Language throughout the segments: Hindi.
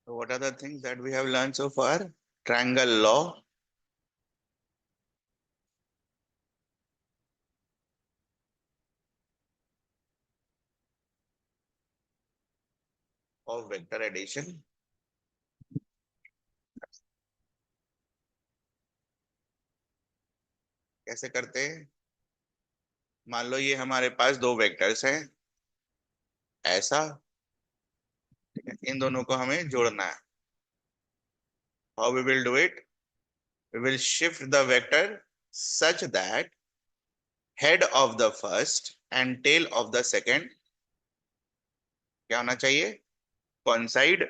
So what are the things that we have learned so far? Triangle law, of vector addition, कैसे करते हैं? मान लो ये हमारे पास दो वेक्टर्स हैं, ऐसा, ठीक है? इन दोनों को हमें जोड़ना है. How we will do it? We will shift the vector such that head of the first and tail of the second क्या होना चाहिए? Coincide.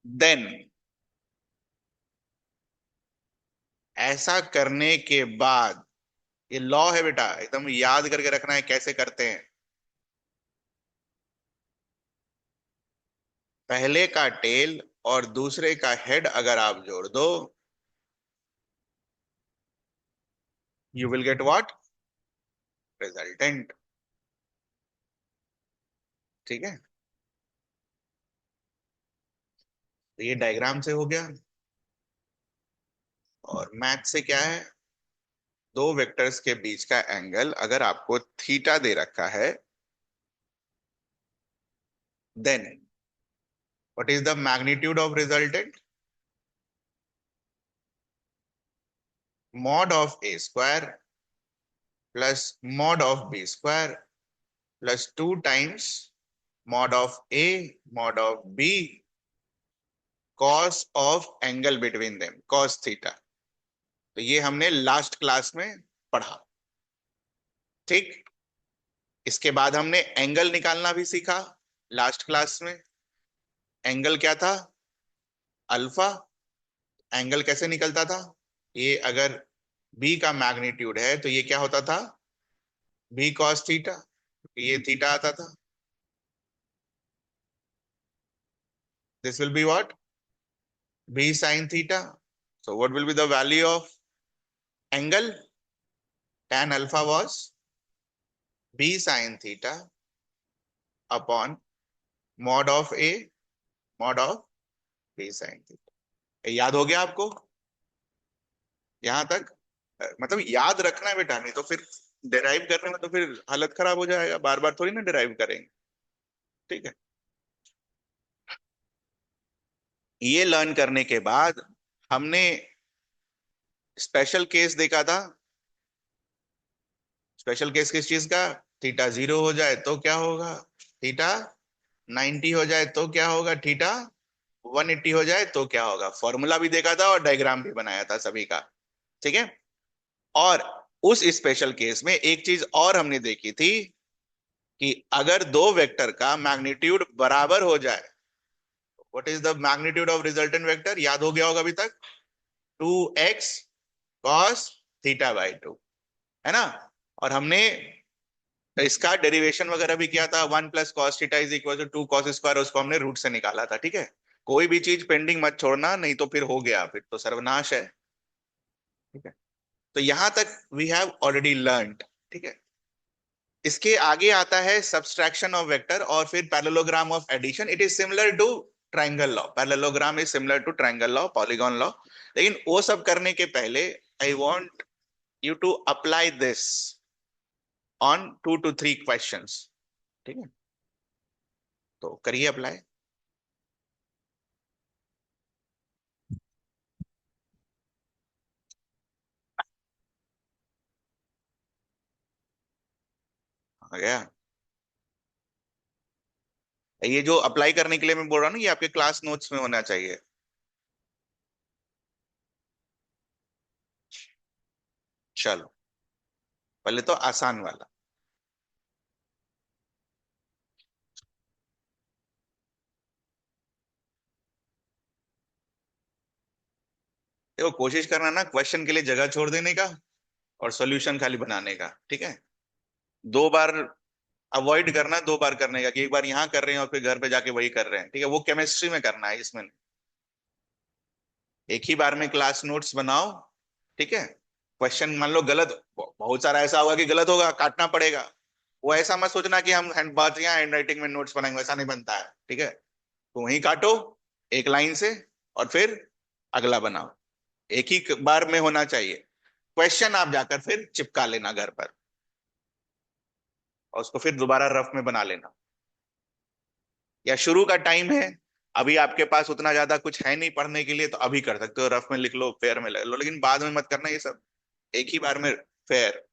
Then ऐसा करने के बाद, ये लॉ है बेटा, एकदम याद करके रखना है कैसे करते हैं. पहले का टेल और दूसरे का हेड अगर आप जोड़ दो, you will get what? Resultant. ठीक है, तो ये डायग्राम से हो गया. और मैथ से क्या है? दो वेक्टर्स के बीच का एंगल अगर आपको थीटा दे रखा है, then what is the magnitude of resultant? mod of a square plus mod of b square plus 2 times mod of a mod of b cos of angle between them, cos theta. तो ये हमने लास्ट क्लास में पढ़ा. ठीक, इसके बाद हमने एंगल निकालना भी सीखा लास्ट क्लास में. एंगल क्या था? अल्फा. एंगल कैसे निकलता था? ये अगर b का मैग्नीट्यूड है तो ये क्या होता था? b cos theta. ये थीटा आता था. This will be what? b sin theta. So what will be the value of angle? Tan alpha was b sin theta upon mod of a mod of b sin theta. याद हो गया आपको यहां तक? मतलब याद रखना है बेटा, नहीं तो फिर डिराइव करने में तो फिर हालत खराब हो जाएगा, बार बार थोड़ी ना डिराइव करेंगे. ठीक है, ये लर्न करने के बाद हमने स्पेशल केस देखा था. स्पेशल केस किस चीज का? थीटा 0 हो जाए तो क्या होगा? थीटा 90 हो जाए तो क्या होगा? थीटा 180 हो जाए तो क्या होगा? फॉर्मूला भी देखा था और डायग्राम भी बनाया था सभी का. ठीक है, और उस स्पेशल केस में एक चीज और हमने देखी थी कि अगर दो वेक्टर का मैग्नीट्यूड बराबर हो जाए, what is the magnitude of resultant vector? याद हो गया होगा अभी तक, 2x cos थीटा बाई 2, है ना? और हमने इसका डेरिवेशन वगैरह भी किया था. 1 plus cos theta is equal to 2 cos square, उसको हमने रूट से निकाला था. ठीक है, कोई भी चीज पेंडिंग मत छोड़ना, नहीं तो फिर हो गया, फिर तो सर्वनाश है. ठीक है, तो यहां तक वी हैव ऑलरेडी लर्नड. ठीक है, इसके आगे आता है सब्सट्रैक्शन ऑफ वेक्टर और फिर parallelogram of addition. It is similar to triangle law. Parallelogram is similar to triangle law, polygon law. लेकिन वो सब करने के पहले I want you to apply this on 2 to 3 questions. ठीक है, तो करिए अप्लाई. आ गया? ये जो अप्लाई करने के लिए मैं बोल रहा हूँ ना, ये आपके क्लास नोट्स में होना चाहिए. चलो, पहले तो आसान वाला. देखो, कोशिश करना ना क्वेश्चन के लिए जगह छोड़ देने का और सॉल्यूशन खाली बनाने का. ठीक है, दो बार अवॉइड करना, दो बार करने का, कि एक बार यहाँ कर रहे हैं और फिर घर पे जाके वही कर रहे हैं. ठीक है, वो केमिस्ट्री में करना है, इसमें एक ही बार में क्लास नोट्स बनाओ. ठीक है, क्वेश्चन मान लो गलत, बहुत सारा ऐसा होगा कि गलत होगा, काटना पड़ेगा. वो ऐसा मत सोचना कि हम हैंड बात या हैंड राइटिंग में नोट्स बनाएंगे, ऐसा नहीं बनता है. ठीक है, तो वहीं काटो, एक लाइन से, और फिर अगला बनाओ। एक ही बार में होना चाहिए। क्वेश्चन आप जाकर फिर चिपका लेना घर पर, और उसको फिर दोबारा रफ में बना लेना। या शुरू का टाइम है, अभी आपके पास उतना ज्यादा कुछ है नहीं पढ़ने के लिए, तो अभी कर सकते हो, रफ में लिख लो, फेयर में लिख लो, लेकिन बाद में मत करना ये सब, एक ही बार में फेयर।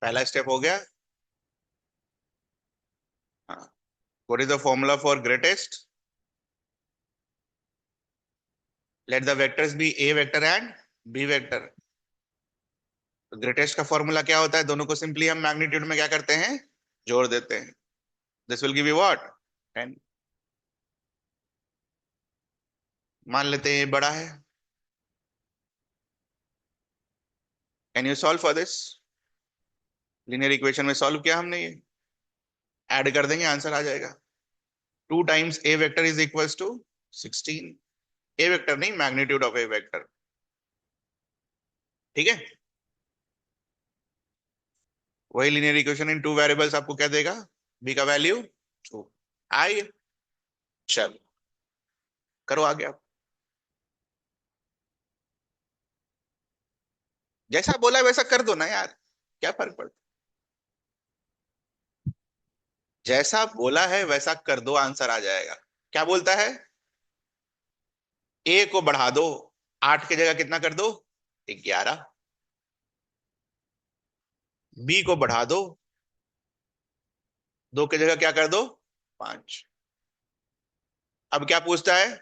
पहला स्टेप हो गया। हाँ, what is the formula for greatest? Let the vectors be A vector and B vector. Greatest का फॉर्मूला क्या होता है? दोनों को सिंपली हम मैग्नीट्यूड में क्या करते हैं, जोड़ देते हैं। This will give you what, 10। मान लेते हैं ये बड़ा है। Can you solve for this? Linear equation में सॉल्व किया हमने, ये ऐड कर देंगे, आंसर आ जाएगा। 2 times A vector is equals to 16। A vector नहीं, मैग्नीट्यूड ऑफ ए वेक्टर। ठीक है, वही linear equation in two variables आपको क्या देगा? बी का वैल्यू 2। आई, चल करो आगे आप। जैसा बोला वैसा कर दो ना यार, क्या फर्क पड़ता? जैसा बोला है वैसा कर दो, आंसर आ जाएगा। क्या बोलता है? ए को बढ़ा दो, 8 की जगह कितना कर दो? 11। बी को बढ़ा दो, 2 की जगह क्या कर दो? 5। अब क्या पूछता है?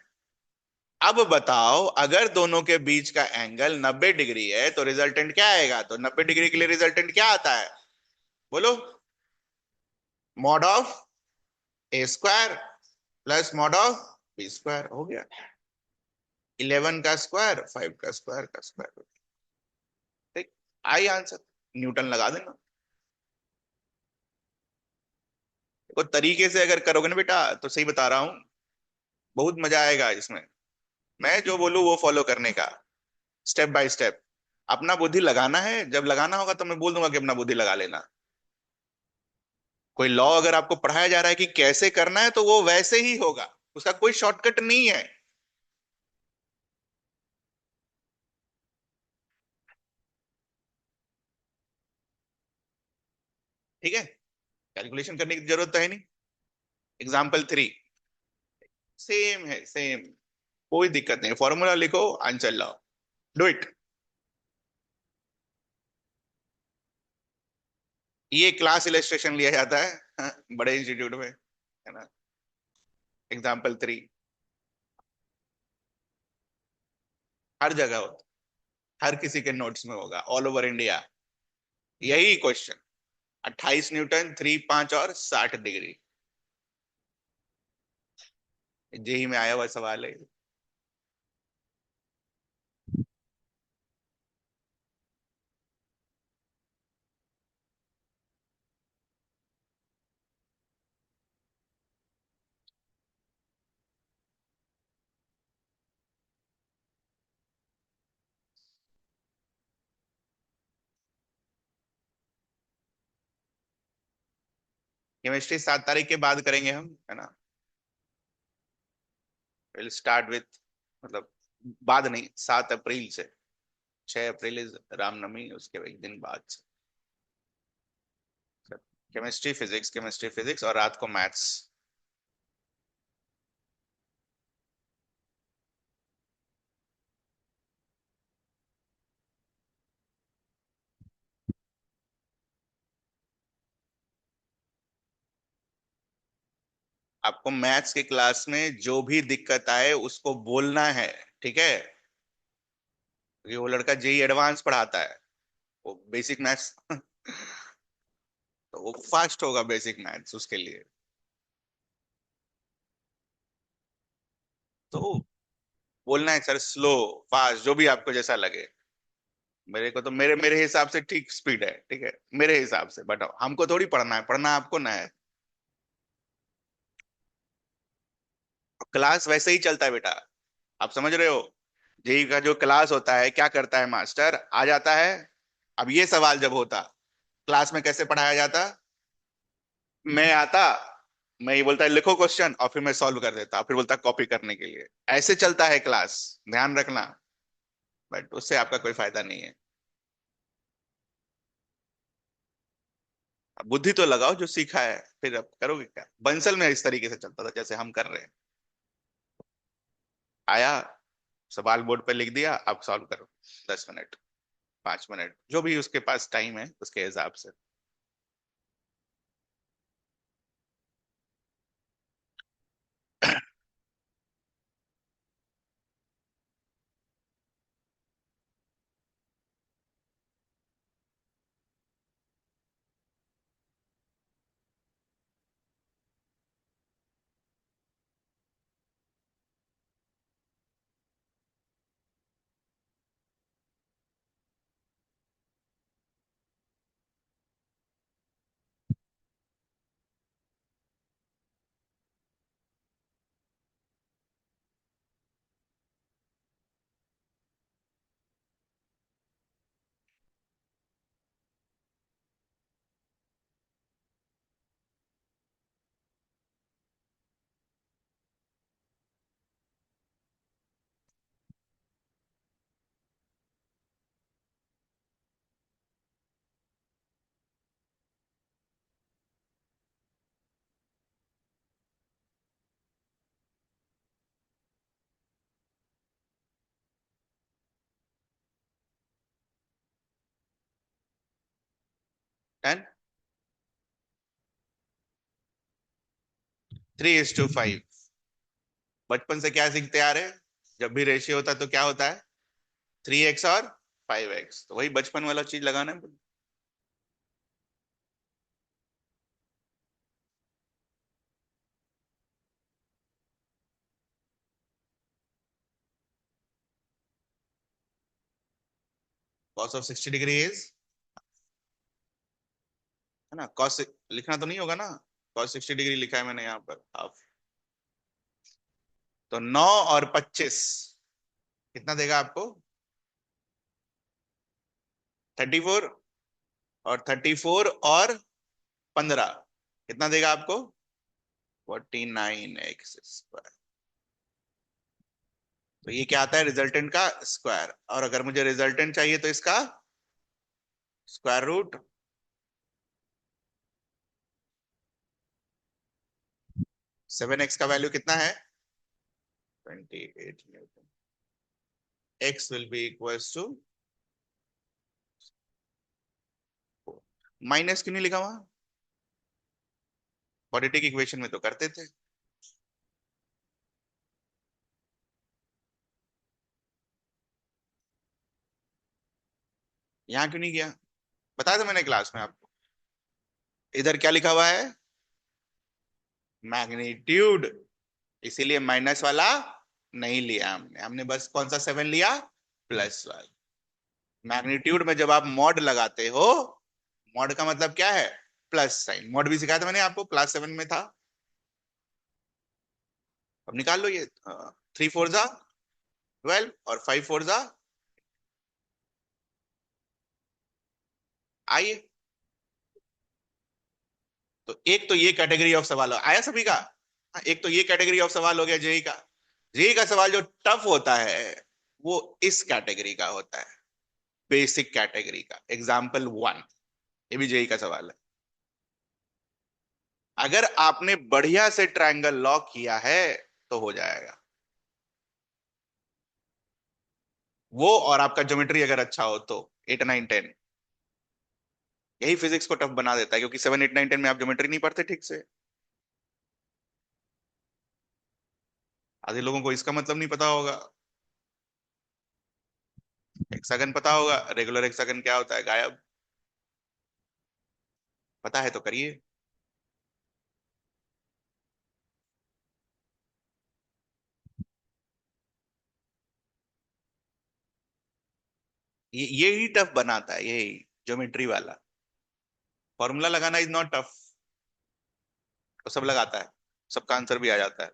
अब बताओ, अगर दोनों के बीच का एंगल 90 डिग्री है तो रिजल्टेंट क्या आएगा? तो 90 डिग्री के लिए रिजल्टेंट क्या आता है? बोलो। Mod of A square plus mod of B square, हो गया। 11 का स्क्वायर, 5 का स्क्वायर का स्क्वायर। ठीक, आई आंसर। न्यूटन लगा देना। देखो, तरीके से अगर करोगे ना बेटा, तो सही बता रहा हूं, बहुत मजा आएगा इसमें। मैं जो बोलूं वो फॉलो करने का, स्टेप बाय स्टेप। अपना बुद्धि लगाना है, जब लगाना होगा तो मैं बोल दूंगा कि अपना बुद्धि लगा लेना। कोई लॉ अगर आपको पढ़ाया जा रहा है कि कैसे करना है, तो वो वैसे ही होगा, उसका कोई शॉर्टकट नहीं है। ठीक है, कैलकुलेशन करने की जरूरत तो है नहीं। एग्जाम्पल 3, सेम है, सेम। कोई दिक्कत नहीं, फॉर्मूला लिखो, आंसर लाओ, डू इट। ये क्लास इलस्ट्रेशन लिया जाता है, हाँ, बड़े इंस्टीट्यूट में, है ना। एग्जाम्पल 3 हर जगह होता, हर किसी के नोट्स में होगा, ऑल ओवर इंडिया। यही क्वेश्चन, 28 न्यूटन, 3, 5 और 60 डिग्री, जेई में आया हुआ सवाल है। केमिस्ट्री 7 तारीख के बाद करेंगे हम, है ना। विल स्टार्ट विथ, मतलब बाद नहीं, 7 अप्रैल से। 6 अप्रैल इज रामनवमी, उसके एक दिन बाद से केमिस्ट्री फिजिक्स, केमिस्ट्री फिजिक्स, और रात को मैथ्स। आपको मैथ्स की क्लास में जो भी दिक्कत आए उसको बोलना है, ठीक है, क्योंकि वो लड़का जेई एडवांस पढ़ाता है, वो बेसिक मैथ्स तो वो फास्ट होगा बेसिक मैथ्स उसके लिए। तो बोलना है सर, स्लो, फास्ट, जो भी आपको जैसा लगे। मेरे को तो मेरे मेरे हिसाब से ठीक स्पीड है, ठीक है, मेरे हिसाब से, बट हमको थोड़ी पढ़ना है, पढ़ना आपको ना है। क्लास वैसे ही चलता है बेटा, आप समझ रहे हो। जेई का जो क्लास होता है, क्या करता है मास्टर, आ जाता है। अब ये सवाल जब होता, क्लास में कैसे पढ़ाया जाता, मैं आता, मैं ये बोलता है लिखो क्वेश्चन, और फिर मैं सॉल्व कर देता, फिर बोलता कॉपी करने के लिए। ऐसे चलता है क्लास, ध्यान रखना। बट उससे आपका कोई फायदा नहीं है। अब बुद्धि तो लगाओ, जो सीखा है, फिर अब करोगे क्या। बंसल में इस तरीके से चलता था जैसे हम कर रहे हैं। आया, सवाल बोर्ड पे लिख दिया, अब सॉल्व करो, 10 मिनट, 5 मिनट, जो भी उसके पास टाइम है उसके हिसाब से। 10, 3:5। बचपन से क्या सीखते आ रहे हैं, जब भी रेशियो होता है तो क्या होता है, 3x और 5x, तो वही बचपन वाला चीज लगाना है। कॉस ऑफ 60 डिग्री इज, है ना, कॉस लिखना तो नहीं होगा ना, कॉस 60 डिग्री लिखा है मैंने यहाँ पर हाफ। तो 9 और 25 कितना देगा आपको, 34, और 34 और 15 कितना देगा आपको, 49x²। तो ये क्या आता है, रिजल्टेंट का स्क्वायर, और अगर मुझे रिजल्टेंट चाहिए तो इसका स्क्वायर रूट। 7x का वैल्यू कितना है, 28 Newton. x will be equals to, minus क्यों नहीं लिखा वहां? क्वाड्रेटिक इक्वेशन में तो करते थे। यहाँ क्यों नहीं किया? बताया था मैंने क्लास में आपको। इधर क्या लिखा हुआ है? मैग्नीट्यूड। इसीलिए माइनस वाला नहीं लिया हमने। हमने बस कौन सा 7 लिया? प्लस वाला। मैग्नीट्यूड में जब आप मॉड लगाते हो, मॉड का मतलब क्या है? Plus sign. मॉड भी सिखाया था मैंने आपको, क्लास 7 में था। अब निकाल लो ये। 3 4 जा 12 और 5 4 जा। आइए, तो एक तो ये कैटेगरी ऑफ सवाल आया सभी का। हाँ, एक तो ये कैटेगरी ऑफ सवाल हो गया जेई का। जेई का सवाल जो टफ होता है वो इस कैटेगरी का होता है, बेसिक कैटेगरी का। एग्जाम्पल 1, ये भी जेई का सवाल है। अगर आपने बढ़िया से ट्रायंगल लॉक किया है तो हो जाएगा वो, और आपका ज्योमेट्री अगर अच्छा हो तो 8 9 10। यही फिजिक्स को टफ बना देता है, क्योंकि 7 8 9 10 में आप ज्योमेट्री नहीं पढ़ते ठीक से। आधे लोगों को इसका मतलब नहीं पता होगा। हेक्सागन पता होगा, रेगुलर हेक्सागन क्या होता है गायब। पता है तो करिए। ये ही टफ बनाता है, यही ज्योमेट्री वाला। फॉर्मूला लगाना इज नॉट टफ, तो सब लगाता है, सबका आंसर भी आ जाता है।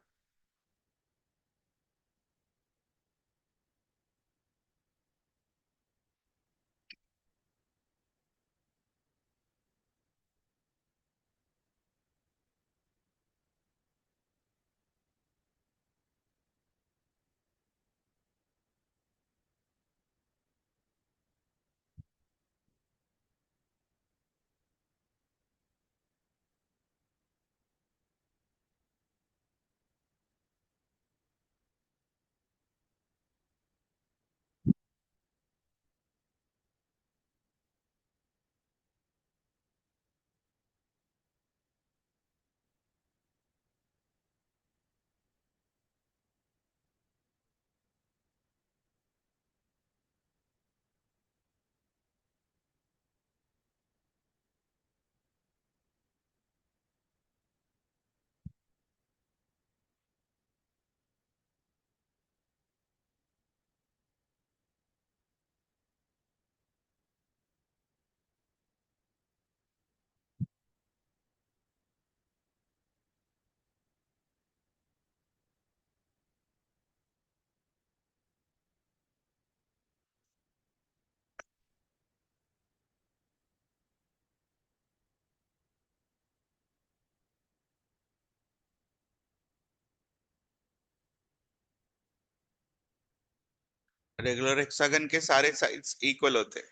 रेगुलर हेक्सागन के सारे साइड्स इक्वल होते हैं।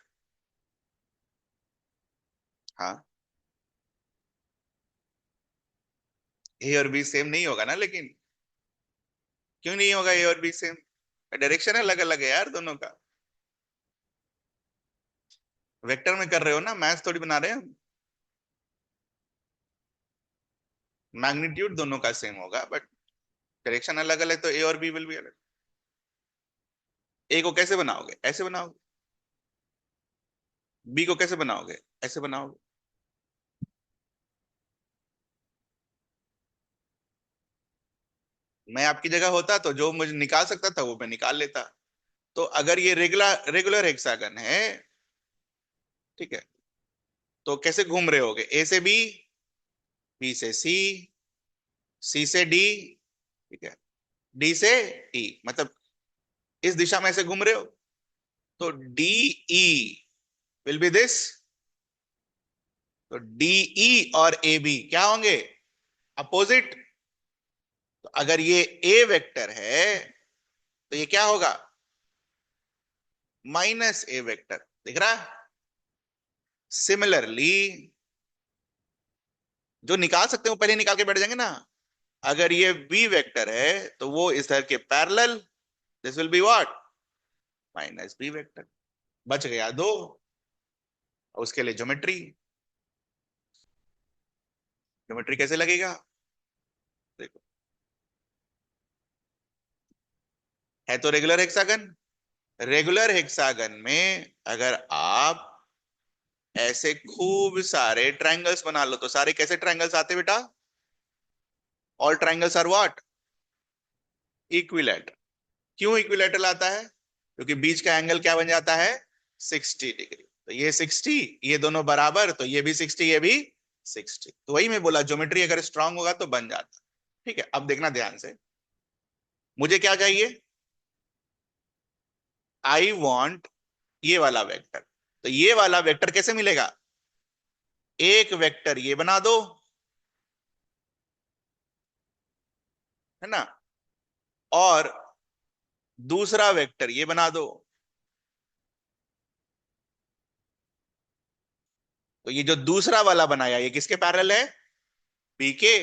हाँ, ए और बी सेम नहीं होगा ना, लेकिन क्यों नहीं होगा ए और बी सेम? डायरेक्शन अलग अलग है यार दोनों का। वेक्टर में कर रहे हो ना, मैथ्स थोड़ी बना रहे हैं हम। मैग्नीट्यूड दोनों का सेम होगा, बट डायरेक्शन अलग अलग, तो ए और बी विल बी अलग। ए को कैसे बनाओगे? ऐसे बनाओगे। बी को कैसे बनाओगे? ऐसे बनाओगे। मैं आपकी जगह होता तो जो मुझे निकाल सकता था वो मैं निकाल लेता। तो अगर ये रेगुलर रेगुलर हेक्सागन है, ठीक है, तो कैसे घूम रहे होगे? ए से बी, बी से सी, सी से डी, ठीक है, डी से ई, मतलब इस दिशा में ऐसे घूम रहे हो। तो D E will be this. तो डीई और ए बी क्या होंगे? अपोजिट। तो अगर ये ए वेक्टर है तो ये क्या होगा? Minus A vector. दिख रहा है? सिमिलरली, जो निकाल सकते हो पहले निकाल के बैठ जाएंगे ना। अगर ये बी वेक्टर है तो वो इधर के parallel, this will be what, minus B vector. बच गया दो, उसके लिए ज्योमेट्री। ज्योमेट्री कैसे लगेगा, देखो, है तो रेगुलर हेक्सागन। रेगुलर हेक्सागन में अगर आप ऐसे खूब सारे ट्रायंगल्स बना लो, तो सारे कैसे ट्रायंगल्स आते बेटा, all triangles are what, equilateral. क्यों इक्विलैटरल आता है, क्योंकि बीच का एंगल क्या बन जाता है, 60 डिग्री। तो ये 60, ये दोनों बराबर, तो ये भी 60, ये भी 60। तो वही मैं बोला, ज्योमेट्री अगर स्ट्रांग होगा तो बन जाता। ठीक है, अब देखना ध्यान से, मुझे क्या चाहिए, आई वॉन्ट ये वाला वेक्टर। तो ये वाला वेक्टर कैसे मिलेगा, एक वेक्टर ये बना दो, है ना, और दूसरा वेक्टर ये बना दो। तो ये जो दूसरा वाला बनाया, ये किसके पैरेलल है, बी के।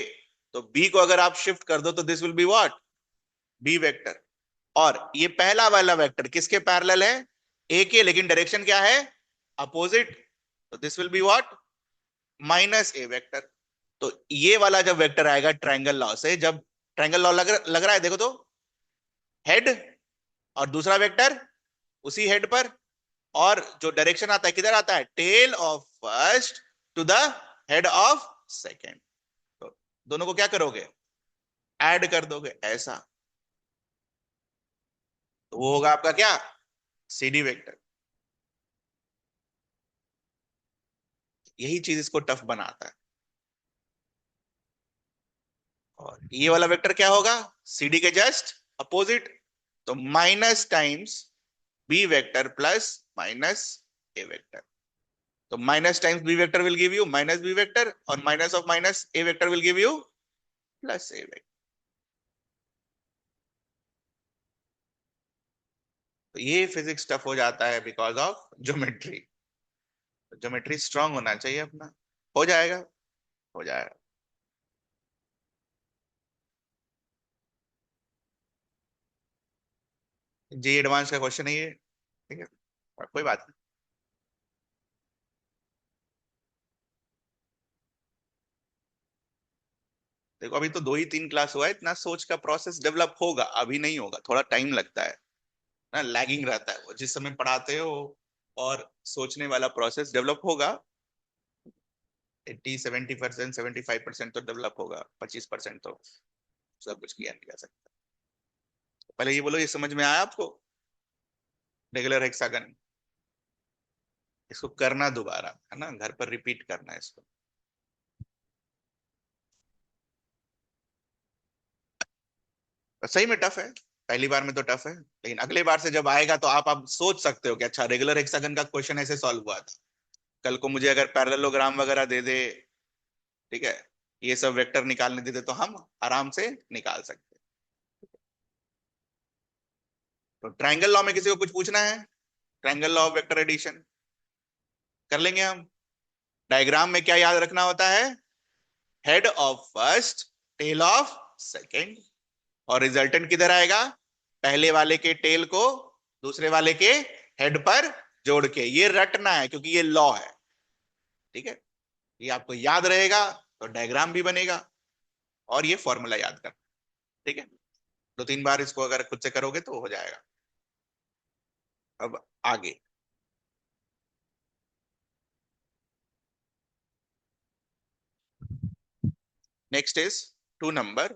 तो बी को अगर आप शिफ्ट कर दो तो this will be what, B vector. और ये पहला वाला वेक्टर किसके पैरेलल है, ए के, लेकिन डायरेक्शन क्या है, अपोजिट। तो this will be what, minus A vector. तो ये वाला जब वेक्टर आएगा ट्रायंगल लॉ से, जब ट्रायंगल लॉ लग रहा है, देखो तो, हेड और दूसरा वेक्टर उसी हेड पर, और जो डायरेक्शन आता है किधर आता है, tail of first to the head of second. तो दोनों को क्या करोगे, ऐड कर दोगे ऐसा, तो वो होगा आपका क्या, सीडी वेक्टर। यही चीज इसको टफ बनाता है। और ये वाला वेक्टर क्या होगा, सीडी के जस्ट अपोजिट। तो minus times B vector plus minus A vector. तो minus times B vector will give you minus B vector, और minus of minus A vector will give you plus A vector. तो ये फिजिक्स टफ हो जाता है because of geometry. Geometry strong होना चाहिए अपना, हो जाएगा, हो जाएगा। जी एडवांस का क्वेश्चन है ये, ठीक है, और कोई बात नहीं। देखो अभी तो दो ही तीन क्लास हुआ है, इतना सोच का प्रोसेस डेवलप होगा, अभी नहीं होगा, थोड़ा टाइम लगता है ना, लैगिंग रहता है वो, जिस समय पढ़ाते हो और सोचने वाला प्रोसेस डेवलप होगा। 80-70%, 75% तो डेवलप होगा, 25% तो सब कुछ किया नहीं जा सकता। पहले ये बोलो, ये समझ में आया आपको, रेगुलर हेक्सागन, इसको करना दोबारा, है ना, घर पर रिपीट करना है इसको। सही में टफ है, पहली बार में तो टफ है, लेकिन अगले बार से जब आएगा तो आप सोच सकते हो कि अच्छा रेगुलर हेक्सागन का क्वेश्चन ऐसे सॉल्व हुआ था। कल को मुझे अगर पैरेललोग्राम वगैरह दे दे, ठीक है, ये सब वेक्टर निकालने दे दे, तो हम आराम से निकाल सकते हैं। तो ट्रायंगल लॉ में किसी को कुछ पूछना है, triangle law of vector addition कर लेंगे हम। डायग्राम में क्या याद रखना होता है, head of first, tail of second, और रिजल्टेंट किधर आएगा, पहले वाले के टेल को दूसरे वाले के हेड पर जोड़ के। ये रटना है क्योंकि ये लॉ है, ठीक है, ये आपको याद रहेगा तो डायग्राम भी बनेगा, और ये फॉर्मूला याद करना, ठीक है। दो तीन बार इसको अगर खुद से करोगे तो हो जाएगा। अब आगे, next is 2 number,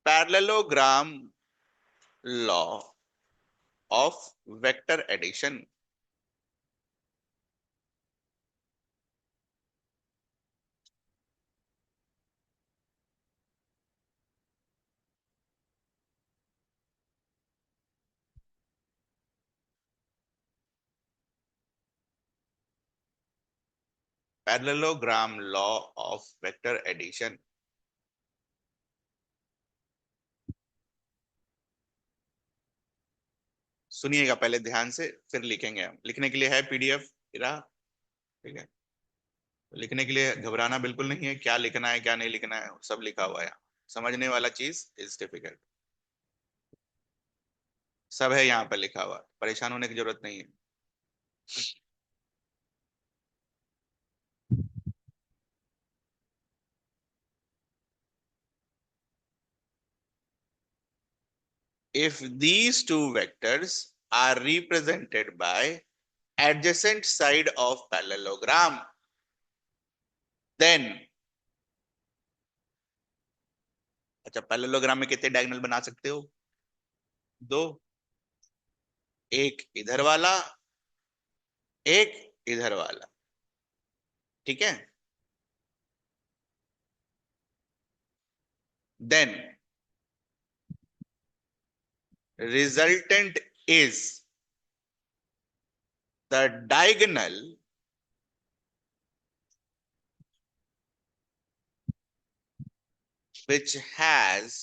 parallelogram law of vector addition. Parallelogram law of vector addition, सुनिएगा पहले ध्यान से, फिर लिखेंगे हम, लिखने के लिए है पीडीएफ, ठीक है। लिखने के लिए घबराना बिल्कुल नहीं है, क्या लिखना है क्या नहीं लिखना है सब लिखा हुआ है यहाँ। समझने वाला चीज इज डिफिकल्ट, सब है यहाँ पर लिखा हुआ, परेशान होने की जरूरत नहीं है। If these two vectors are represented by adjacent side of parallelogram, then, अच्छा पैरेललोग्राम में कितने डायगोनल बना सकते हो? दो, एक इधर वाला, एक इधर वाला, ठीक है। Then resultant is the diagonal which has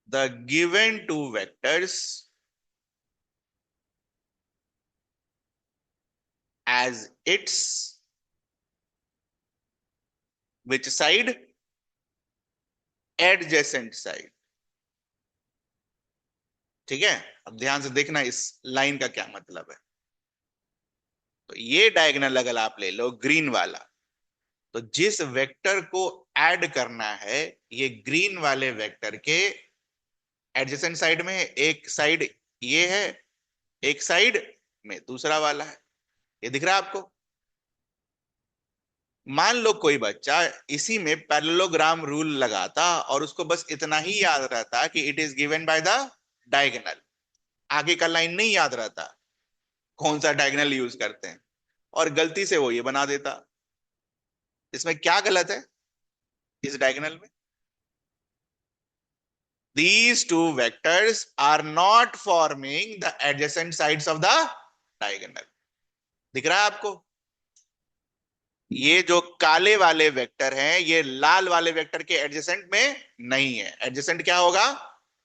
the given two vectors as its which side? Adjacent side, ठीक है। अब ध्यान से देखना इस लाइन का क्या मतलब है। तो ये डायगोनल अगर आप ले लो ग्रीन वाला, तो जिस वेक्टर को ऐड करना है ये ग्रीन वाले वेक्टर के एडजेसेंट साइड में है। एक साइड ये है, एक साइड में दूसरा वाला है, ये दिख रहा है आपको। मान लो कोई बच्चा इसी में पैरेललोग्राम रूल लगाता और उसको बस इतना ही याद रहता कि it is given by the diagonal, आगे का लाइन नहीं याद रहता कौन सा डायगोनल यूज करते हैं, और गलती से वो ये बना देता। इसमें क्या गलत है इस डायगोनल में? These two vectors are not forming the adjacent sides of the diagonal. दिख रहा है आपको? ये जो काले वाले वेक्टर हैं ये लाल वाले वेक्टर के एडजेसेंट में नहीं है। एडजेसेंट क्या होगा?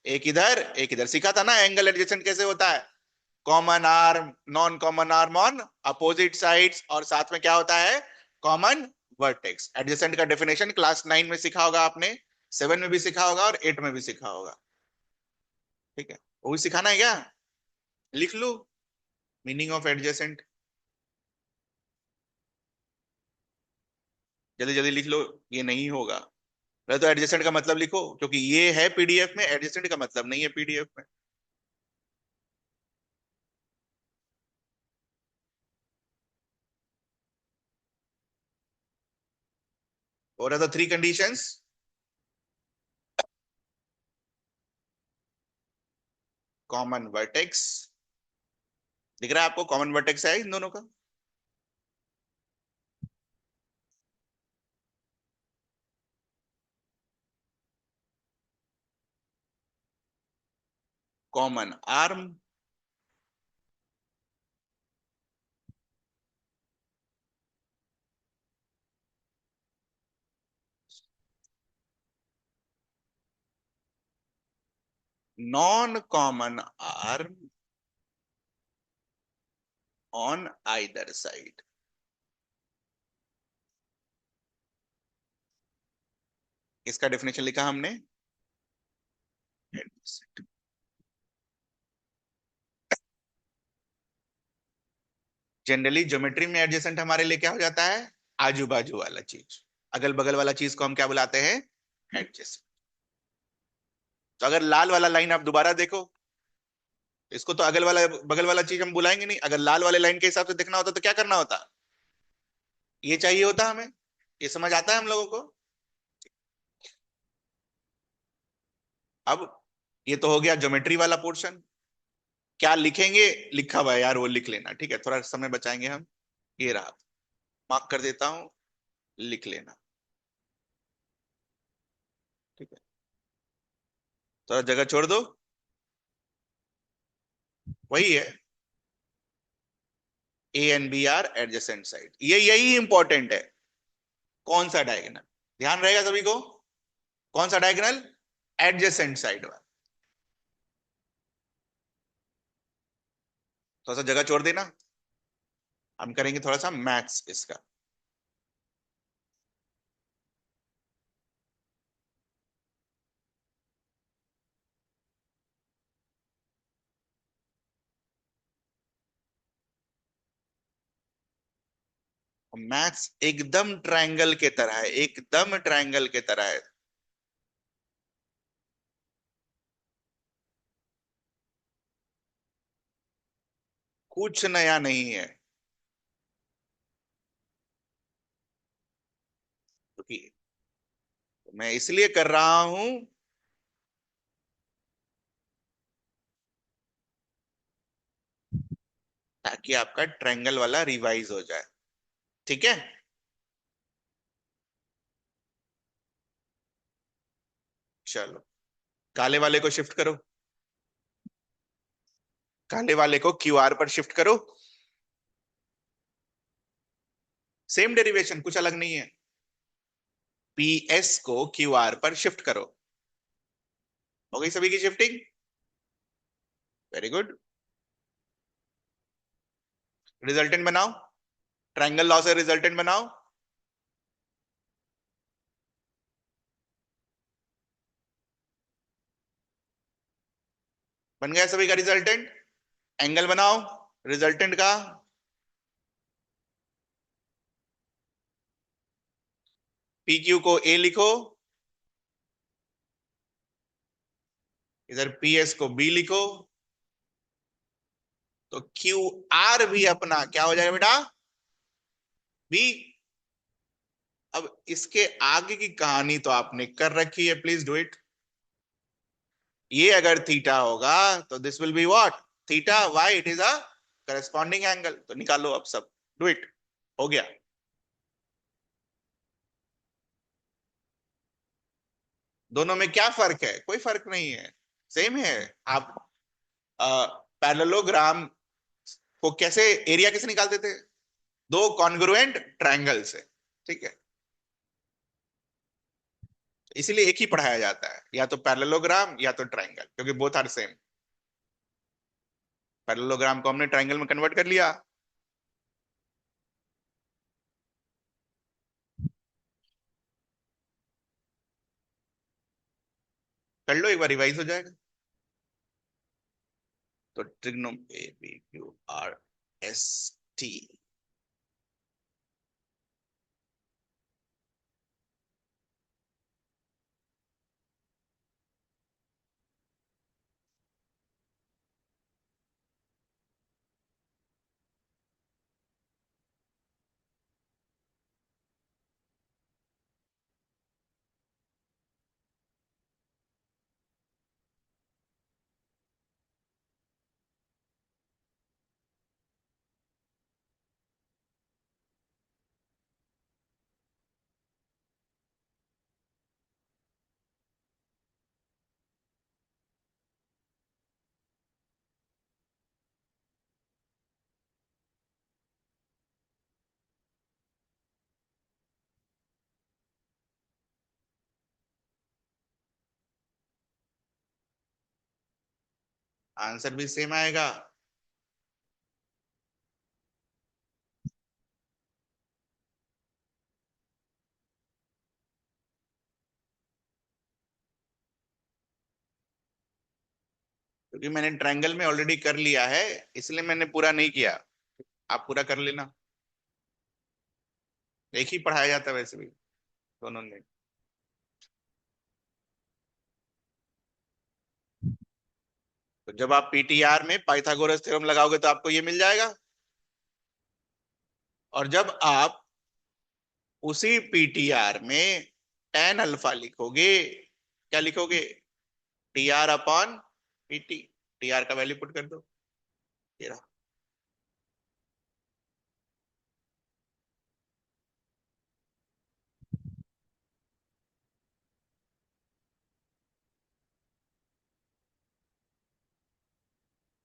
एक इधर एक इधर। सीखा था ना एंगल एडजेसेंट कैसे होता है? Common arm, non common arm on opposite sides, और साथ में क्या होता है? Common vertex. एडजेसेंट का डेफिनेशन क्लास 9 में सीखा होगा आपने, 7 में भी सीखा होगा और 8 में भी सीखा होगा, ठीक है। वो भी सिखाना है क्या? लिख लो मीनिंग ऑफ एडजेसेंट, जल्दी जल्दी लिख लो। ये नहीं होगा, पहले तो एडजेसेंट का मतलब लिखो, क्योंकि ये है पीडीएफ में, एडजेसेंट का मतलब नहीं है पीडीएफ में। और are the three conditions? Common vertex, दिख रहा है आपको? कॉमन वर्टेक्स है इन दोनों का। Common arm, non common arm on either side. इसका डेफिनेशन लिखा हमने। जनरली ज्योमेट्री में एडजेसेंट हमारे लिए क्या हो जाता है? आजू बाजू वाला चीज, अगल बगल वाला चीज को हम क्या बुलाते हैं? एडजेसेंट। तो अगर लाल वाला लाइन आप दोबारा देखो, इसको तो अगल वाला बगल वाला चीज हम बुलाएंगे नहीं। अगर लाल वाले लाइन के हिसाब से देखना होता तो क्या करना होता? ये चाहिए होता हमें। ये समझ आता है हम लोगों को? अब ये तो हो गया ज्योमेट्री वाला पोर्शन। क्या लिखेंगे? लिखा हुआ है यार, वो लिख लेना, ठीक है, थोड़ा समय बचाएंगे हम। ये रहा, मार्क कर देता हूं, लिख लेना, ठीक है। थोड़ा जगह छोड़ दो, वही है। A and B are adjacent side, ये यही इंपॉर्टेंट है। कौन सा डायगोनल? ध्यान रहेगा सभी को, कौन सा डायगोनल? एडजेसेंट साइड वाला। थोड़ा सा जगह छोड़ देना। हम करेंगे थोड़ा सा मैथ्स इसका। मैथ्स एकदम ट्रायंगल के तरह है, एकदम ट्रायंगल के तरह है। कुछ नया नहीं है, क्योंकि मैं इसलिए कर रहा हूं ताकि आपका ट्रायंगल वाला रिवाइज हो जाए। ठीक है, चलो काले वाले को शिफ्ट करो, काले वाले को क्यूआर पर शिफ्ट करो। सेम डेरिवेशन, कुछ अलग नहीं है। पीएस को क्यूआर पर शिफ्ट करो। हो गई सभी की शिफ्टिंग? Very good. रिजल्टेंट बनाओ, ट्रायंगल लॉ से रिजल्टेंट बनाओ। बन गया सभी का रिजल्टेंट। एंगल बनाओ रिजल्टेंट का। पी क्यू को ए लिखो, इधर पी एस को बी लिखो, तो क्यू आर भी अपना क्या हो जाएगा बेटा? बी। अब इसके आगे की कहानी तो आपने कर रखी है, प्लीज डू इट। ये अगर थीटा होगा तो this will be what? Theta, why it is a corresponding angle. तो निकालो अब सब, डू इट। हो गया। दोनों में क्या फर्क है? कोई फर्क नहीं है, सेम है। आप पैरेललोग्राम को कैसे, एरिया कैसे निकालते थे? दो कॉन्ग्रुएंट ट्रायंगल से। ठीक है, इसीलिए एक ही पढ़ाया जाता है, या तो पैरेललोग्राम या तो ट्रायंगल, क्योंकि बोथ आर सेम। पैरेललोग्राम को हमने ट्रायंगल में कन्वर्ट कर लिया। कर लो, एक बार रिवाइज हो जाएगा। तो trigno A B Q R S T. Answer भी सेम आएगा। क्योंकि मैंने ट्रायंगल में ऑलरेडी कर लिया है, इसलिए मैंने पूरा नहीं किया। आप पूरा कर लेना। एक ही पढ़ाया जाता है वैसे भी, दोनों में। तो जब आप पीटीआर में पाइथागोरस थ्योरम लगाओगे तो आपको ये मिल जाएगा। और जब आप उसी पीटीआर में tan अल्फा लिखोगे, क्या लिखोगे? T R upon PT. T R का वैल्यू पुट कर दो, ये रहा।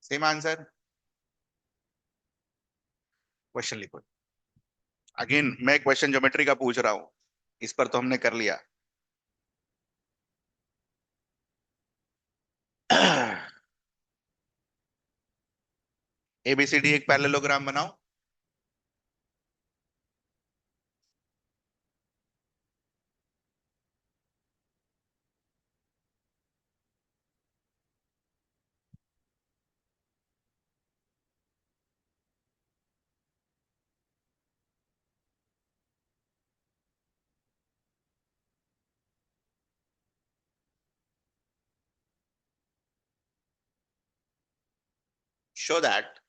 Same answer. क्वेश्चन लिखो। अगेन मैं क्वेश्चन ज्योमेट्री का पूछ रहा हूं, इस पर तो हमने कर लिया। एबीसीडी एक पैरेललोग्राम बनाओ। Show that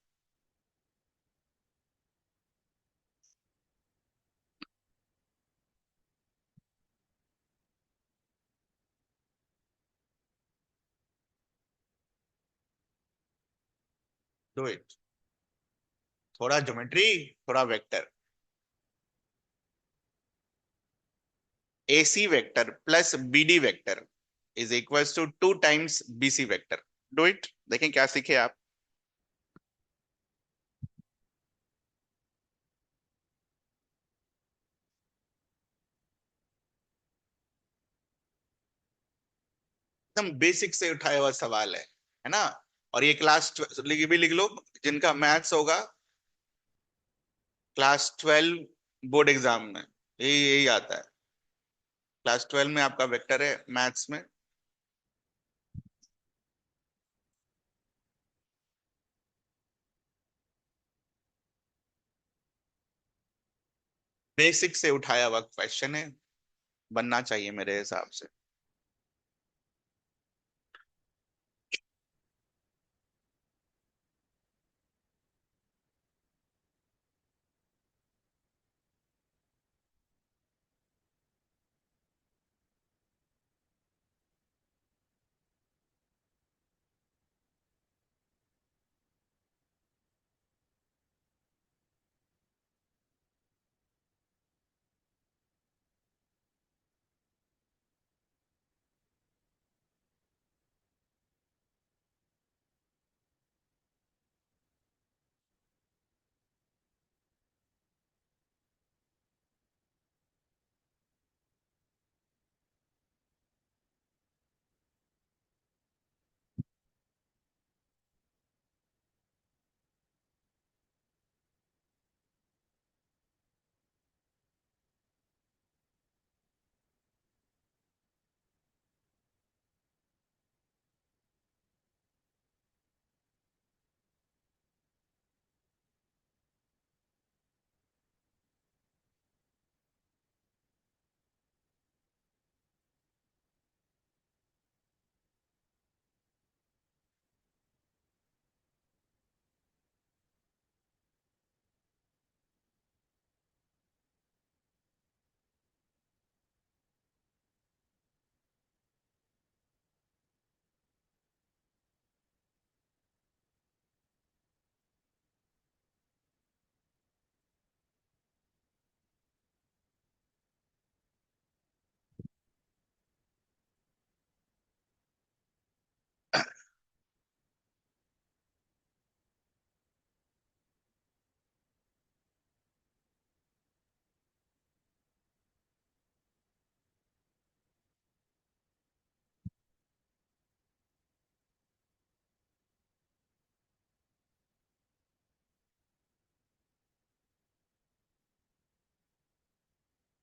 do it. थोड़ा ज्योमेट्री, थोड़ा vector. AC vector plus BD vector is equals to 2 times BC vector. Do it, देखें क्या सीखे आप। एकदम बेसिक से उठाया हुआ सवाल है ना। और ये क्लास भी लिख लो, जिनका मैथ्स होगा क्लास 12 बोर्ड एग्जाम में, यही यही आता है। क्लास 12 में आपका वेक्टर है मैथ्स में। बेसिक से उठाया हुआ क्वेश्चन है, बनना चाहिए मेरे हिसाब से।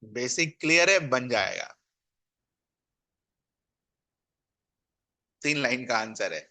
बेसिक क्लियर है, बन जाएगा। 3 लाइन का आंसर है।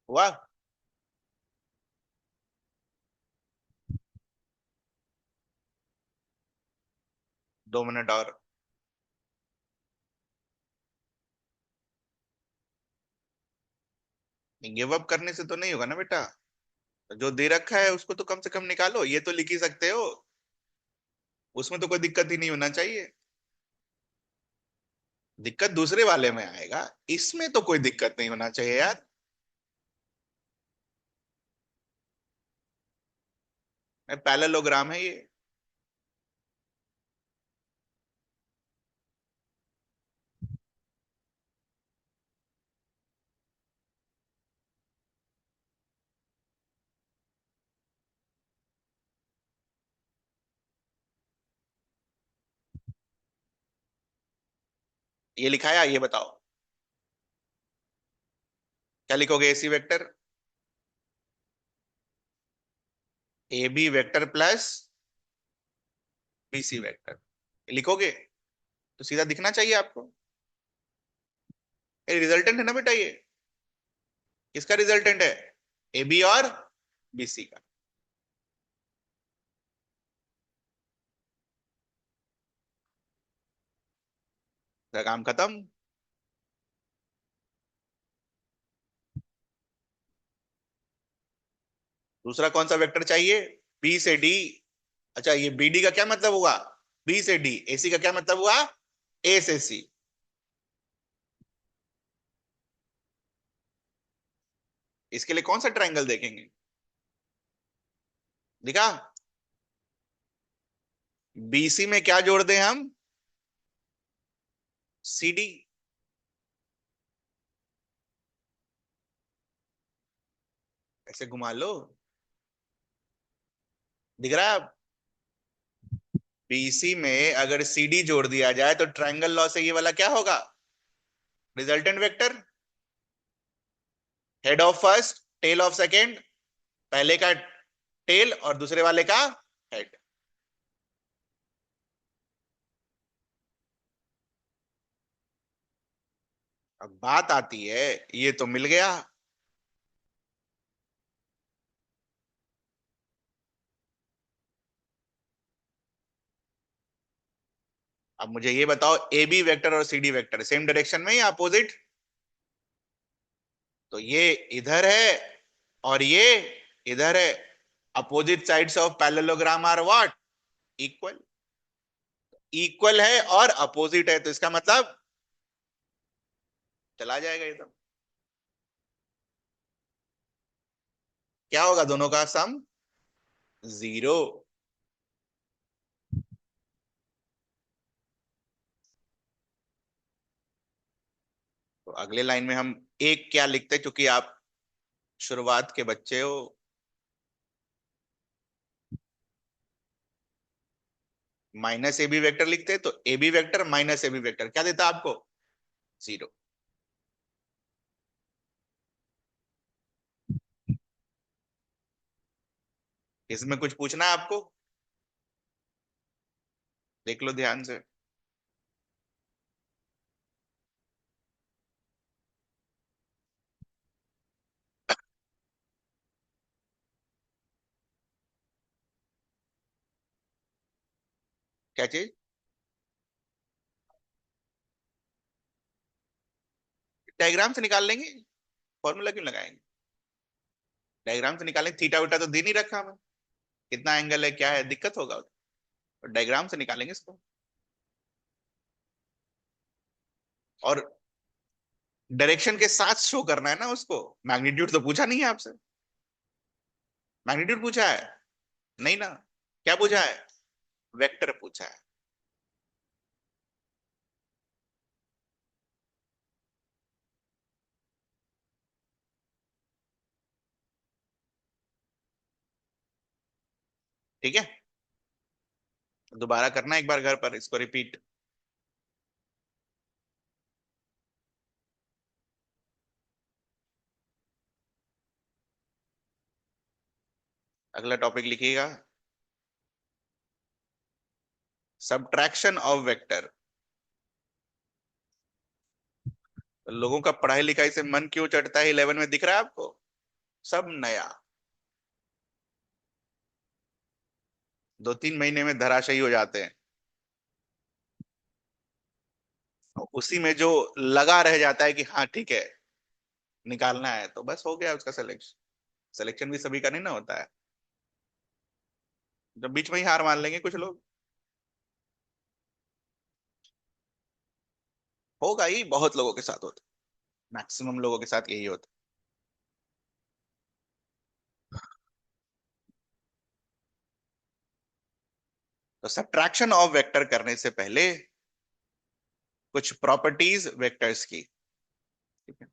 वाह। 2 मिनट और। गिव अप करने से तो नहीं होगा ना बेटा। जो दे रखा है उसको तो कम से कम निकालो, ये तो लिख ही सकते हो। उसमें तो कोई दिक्कत ही नहीं होना चाहिए। दिक्कत दूसरे वाले में आएगा, इसमें तो कोई दिक्कत नहीं होना चाहिए यार। पैरेललोग्राम है ये। ये लिखाया, ये बताओ क्या लिखोगे। AC vector, A B vector plus BC vector लिखोगे तो सीधा दिखना चाहिए आपको। ये रिजल्टेंट है ना बेटा, ये किसका रिजल्टेंट है, ए बी और बीसी का। तो काम खत्म। दूसरा कौन सा वेक्टर चाहिए, बी से डी। अच्छा, ये बी डी का क्या मतलब हुआ, बी से डी। एसी का क्या मतलब हुआ, ए से सी। इसके लिए कौन सा ट्रायंगल देखेंगे, दिखा। बीसी में क्या जोड़ दें हम, सी डी। ऐसे घुमा लो, दिख रहा है। बीसी में अगर सी डी जोड़ दिया जाए तो ट्रायंगल लॉ से ये वाला क्या होगा, resultant vector, head of first tail of second, पहले का टेल और दूसरे वाले का हेड। अब बात आती है, ये तो मिल गया। अब मुझे ये बताओ, ए बी वेक्टर और C D vector same direction में या अपोजिट। तो ये इधर है और ये इधर है। Opposite sides of parallelogram are what, equal. Equal है और अपोजिट है तो इसका मतलब चला जाएगा ये तो। क्या होगा दोनों का सम, जीरो। तो अगले लाइन में हम एक क्या लिखते हैं, क्योंकि आप शुरुआत के बच्चे हो। माइनस ए बी वेक्टर लिखते तो A B vector minus A B vector क्या देता आपको, जीरो। इसमें कुछ पूछना है आपको, देख लो ध्यान से। क्या चीज, डायग्राम से निकाल लेंगे, फॉर्मूला क्यों लगाएंगे। डायग्राम से निकालेंगे, थीटा उटा तो दे नहीं रखा हमें, कितना एंगल है क्या है, दिक्कत होगा तो डायग्राम से निकालेंगे इसको। और डायरेक्शन के साथ शो करना है ना उसको। मैग्नीट्यूड तो पूछा नहीं है आपसे, मैग्नीट्यूड पूछा है नहीं ना, क्या पूछा है, वेक्टर पूछा है। ठीक है, दोबारा करना एक बार घर पर इसको रिपीट। अगला टॉपिक लिखिएगा, सबट्रैक्शन ऑफ वेक्टर। लोगों का पढ़ाई लिखाई से मन क्यों चढ़ता है, 11 में दिख रहा है आपको, सब नया। 2-3 महीने में धराशायी हो जाते हैं। और उसी में जो लगा रह जाता है कि हाँ ठीक है निकालना है, तो बस हो गया उसका सिलेक्शन। सिलेक्शन भी सभी का नहीं ना होता है, जब बीच में ही हार मान लेंगे कुछ लोग। होगा ही, बहुत लोगों के साथ होता है, मैक्सिमम लोगों के साथ यही होता है। तो सब्ट्रैक्शन ऑफ वेक्टर करने से पहले कुछ प्रॉपर्टीज वेक्टर्स की, ठीक है।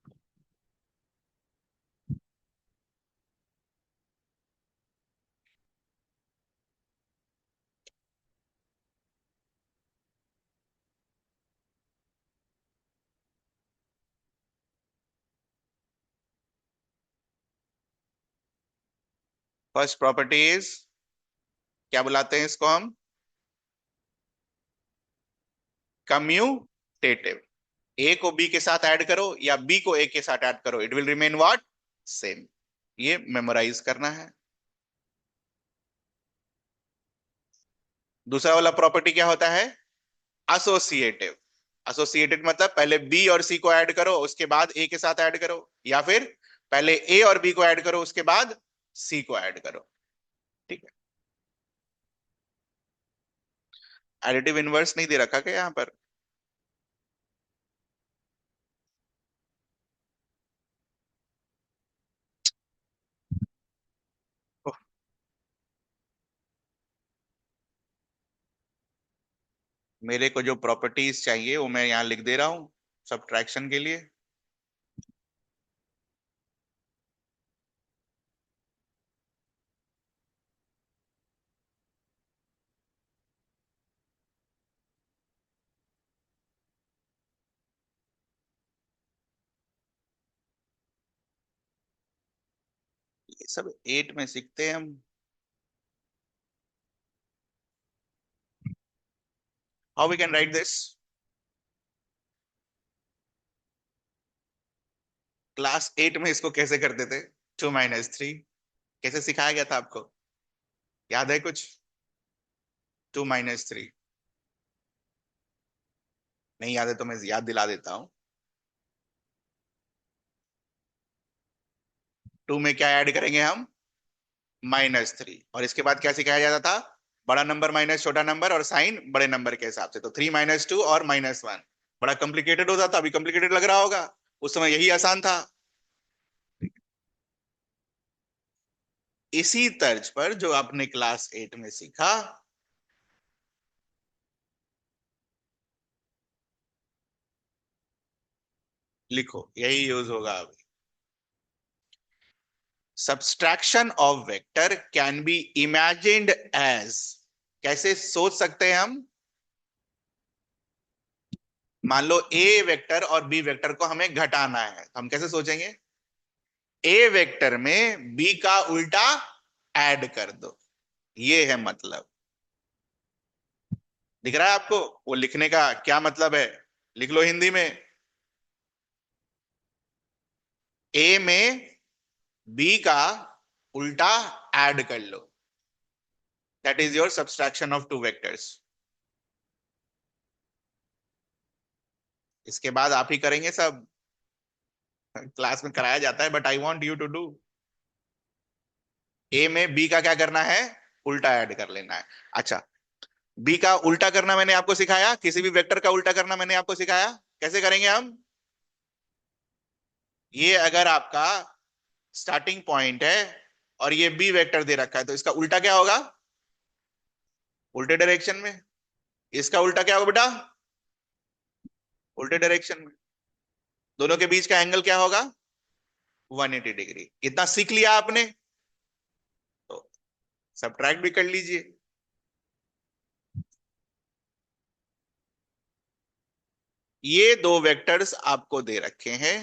फर्स्ट प्रॉपर्टी इज, क्या बुलाते हैं इसको हम, कम्यूटेटिव। ए को बी के साथ ऐड करो या बी को ए के साथ ऐड करो, it will remain what, same. ये मेमोराइज करना है। दूसरा वाला प्रॉपर्टी क्या होता है, एसोसिएटिव। एसोसिएटेड मतलब पहले बी और सी को ऐड करो उसके बाद ए के साथ ऐड करो, या फिर पहले ए और बी को ऐड करो उसके बाद सी को ऐड करो। ठीक है। एडिटिव इनवर्स नहीं दे रखा क्या यहां पर? ओह, मेरे को जो प्रॉपर्टीज चाहिए वो मैं यहाँ लिख दे रहा हूँ सब्ट्रैक्शन के लिए। ये सब 8 में सीखते हैं हम। How we can write this? Class 8 में इसको कैसे करते थे? 2 - 3 कैसे सिखाया गया था आपको, याद है कुछ? 2 - 3 नहीं याद है तो मैं याद दिला देता हूँ। 2 में क्या ऐड करेंगे हम, -3, और इसके बाद क्या सिखाया जाता था, बड़ा नंबर माइनस छोटा नंबर और साइन बड़े नंबर के हिसाब से, तो 3 - 2 और -1। बड़ा कॉम्प्लिकेटेड होता था, अभी कॉम्प्लिकेटेड लग रहा होगा, उस समय यही आसान था। इसी तर्ज पर जो आपने क्लास 8 में सीखा, लिखो, यही यूज होगा अभी। Subtraction of vector can be imagined as, कैसे सोच सकते हैं हम, मान लो ए वेक्टर और बी वेक्टर को हमें घटाना है, तो हम कैसे सोचेंगे, ए वेक्टर में बी का उल्टा ऐड कर दो, ये है मतलब। दिख रहा है आपको वो लिखने का क्या मतलब है? लिख लो हिंदी में, ए में बी का उल्टा ऐड कर लो, that is your subtraction of two vectors. इसके बाद आप ही करेंगे सब, क्लास में कराया जाता है, but I want you to do. A में बी का क्या करना है, उल्टा ऐड कर लेना है। अच्छा, बी का उल्टा करना मैंने आपको सिखाया, किसी भी वेक्टर का उल्टा करना मैंने आपको सिखाया, कैसे करेंगे हम। ये अगर आपका स्टार्टिंग पॉइंट है और ये बी वेक्टर दे रखा है, तो इसका उल्टा क्या होगा, उल्टे डायरेक्शन में। इसका उल्टा क्या होगा बेटा, उल्टे डायरेक्शन में। दोनों के बीच का एंगल क्या होगा, 180 डिग्री। इतना सीख लिया आपने, तो सब्ट्रैक्ट भी कर लीजिए। ये दो वेक्टर्स आपको दे रखे हैं,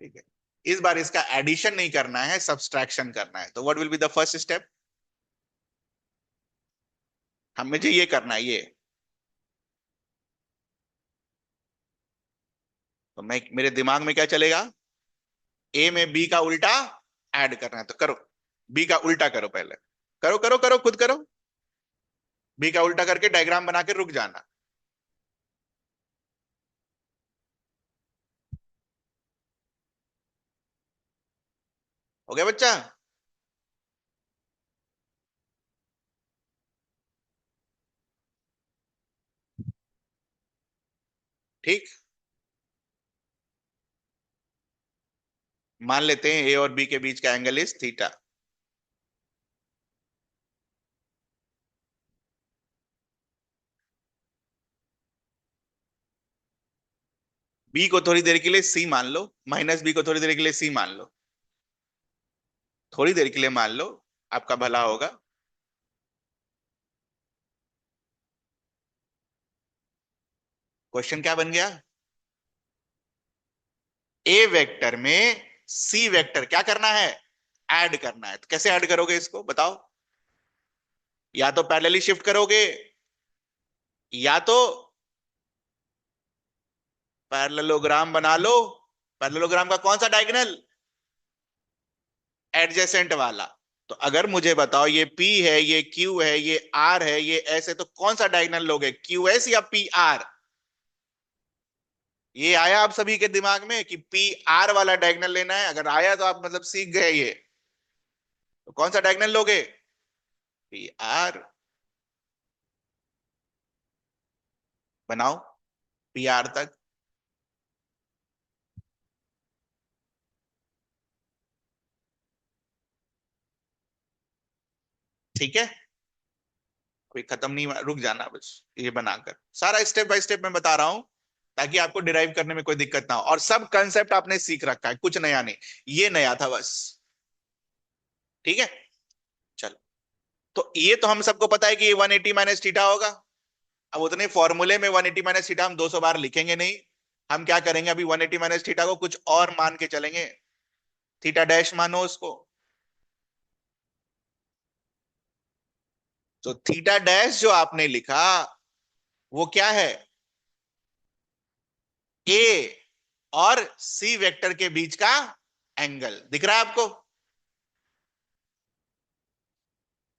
ठीक है। इस बार इसका एडिशन नहीं करना है, सब्सट्रैक्शन करना है, तो what will be the first step, हम मुझे ये करना है ये, तो मैं मेरे दिमाग में क्या चलेगा, ए में बी का उल्टा ऐड करना है, तो करो, बी का उल्टा करो पहले, करो करो करो खुद करो, बी का उल्टा करके डायग्राम बना के रुक जाना। हो गया बच्चा? ठीक, मान लेते हैं ए और बी के बीच का एंगल इज थीटा। बी को थोड़ी देर के लिए सी मान लो, माइनस बी को थोड़ी देर के लिए सी मान लो, थोड़ी देर के लिए मान लो, आपका भला होगा। क्वेश्चन क्या बन गया, ए वेक्टर में सी वेक्टर क्या करना है, ऐड करना है, तो कैसे ऐड करोगे इसको बताओ? या तो पैरेलली शिफ्ट करोगे, या तो पैरेललोग्राम बना लो। पैरेललोग्राम का कौन सा डायगोनल? एडजेसेंट वाला। तो अगर मुझे बताओ, ये P है, ये Q है, ये R है, ये S है, तो कौन सा डायगोनल लोगे, QS या PR? ये आया आप सभी के दिमाग में कि PR वाला डायगोनल लेना है? अगर आया तो आप मतलब सीख गए ये। तो कौन सा डायगोनल लोगे? PR। बनाओ PR तक। ठीक है, कोई खत्म नहीं हुआ, रुक जाना बस। ये बनाकर सारा स्टेप बाय स्टेप मैं बता रहा हूं, ताकि आपको डिराइव करने में कोई दिक्कत ना हो, और सब कंसेप्ट आपने सीख रखा है, कुछ नया नहीं। ये नया था बस। ठीक है, चलो। तो ये तो हम सबको पता है कि ये 180 माइनस थीटा होगा। अब उतने फॉर्मूले में 180 माइनस थीटा हम 200 बार लिखेंगे नहीं। हम क्या करेंगे, अभी 180 माइनस थीटा को कुछ और मान के चलेंगे। थीटा डैश मानो उसको। तो थीटा डैश जो आपने लिखा, वो क्या है? ए और सी वेक्टर के बीच का एंगल दिख रहा है आपको?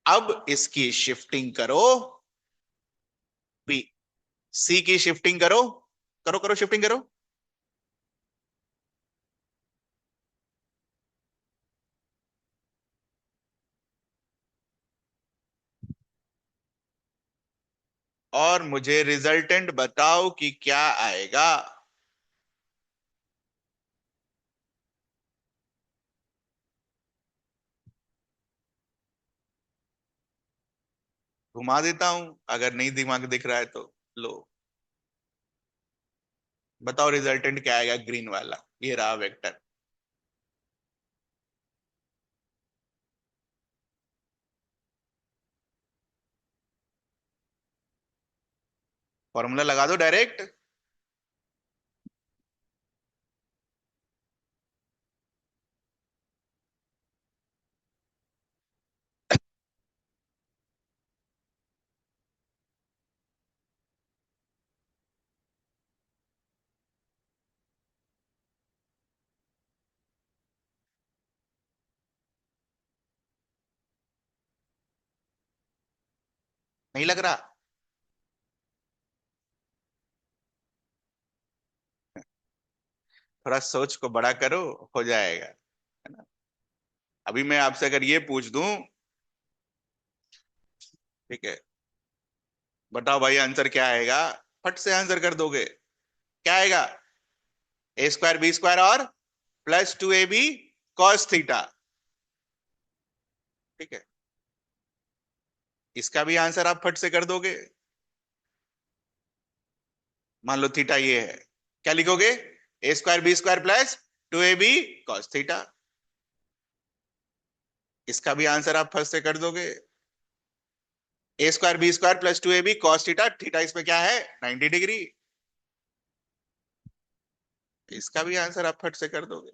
अब इसकी शिफ्टिंग करो। पी सी की शिफ्टिंग करो। करो करो शिफ्टिंग करो। और मुझे रिजल्टेंट बताओ कि क्या आएगा। घुमा देता हूं, अगर नहीं दिमाग दिख रहा है तो। लो, बताओ रिजल्टेंट क्या आएगा, ग्रीन वाला। ये रहा वेक्टर। फॉर्मूला लगा दो डायरेक्ट। नहीं लग रहा? थोड़ा सोच को बड़ा करो, हो जाएगा, है ना? अभी मैं आपसे अगर ये पूछ दूं, ठीक है, बताओ भाई आंसर क्या आएगा, फट से आंसर कर दोगे। क्या आएगा? A² B² और +2AB cos थीटा। ठीक है, इसका भी आंसर आप फट से कर दोगे। मान लो थीटा ये है, क्या लिखोगे? A²B² +2AB cos theta. इसका भी आंसर आप फट से कर दोगे। A²B² +2AB cos theta, theta इसमें क्या है? 90 डिग्री। इसका भी आंसर आप फट से कर दोगे।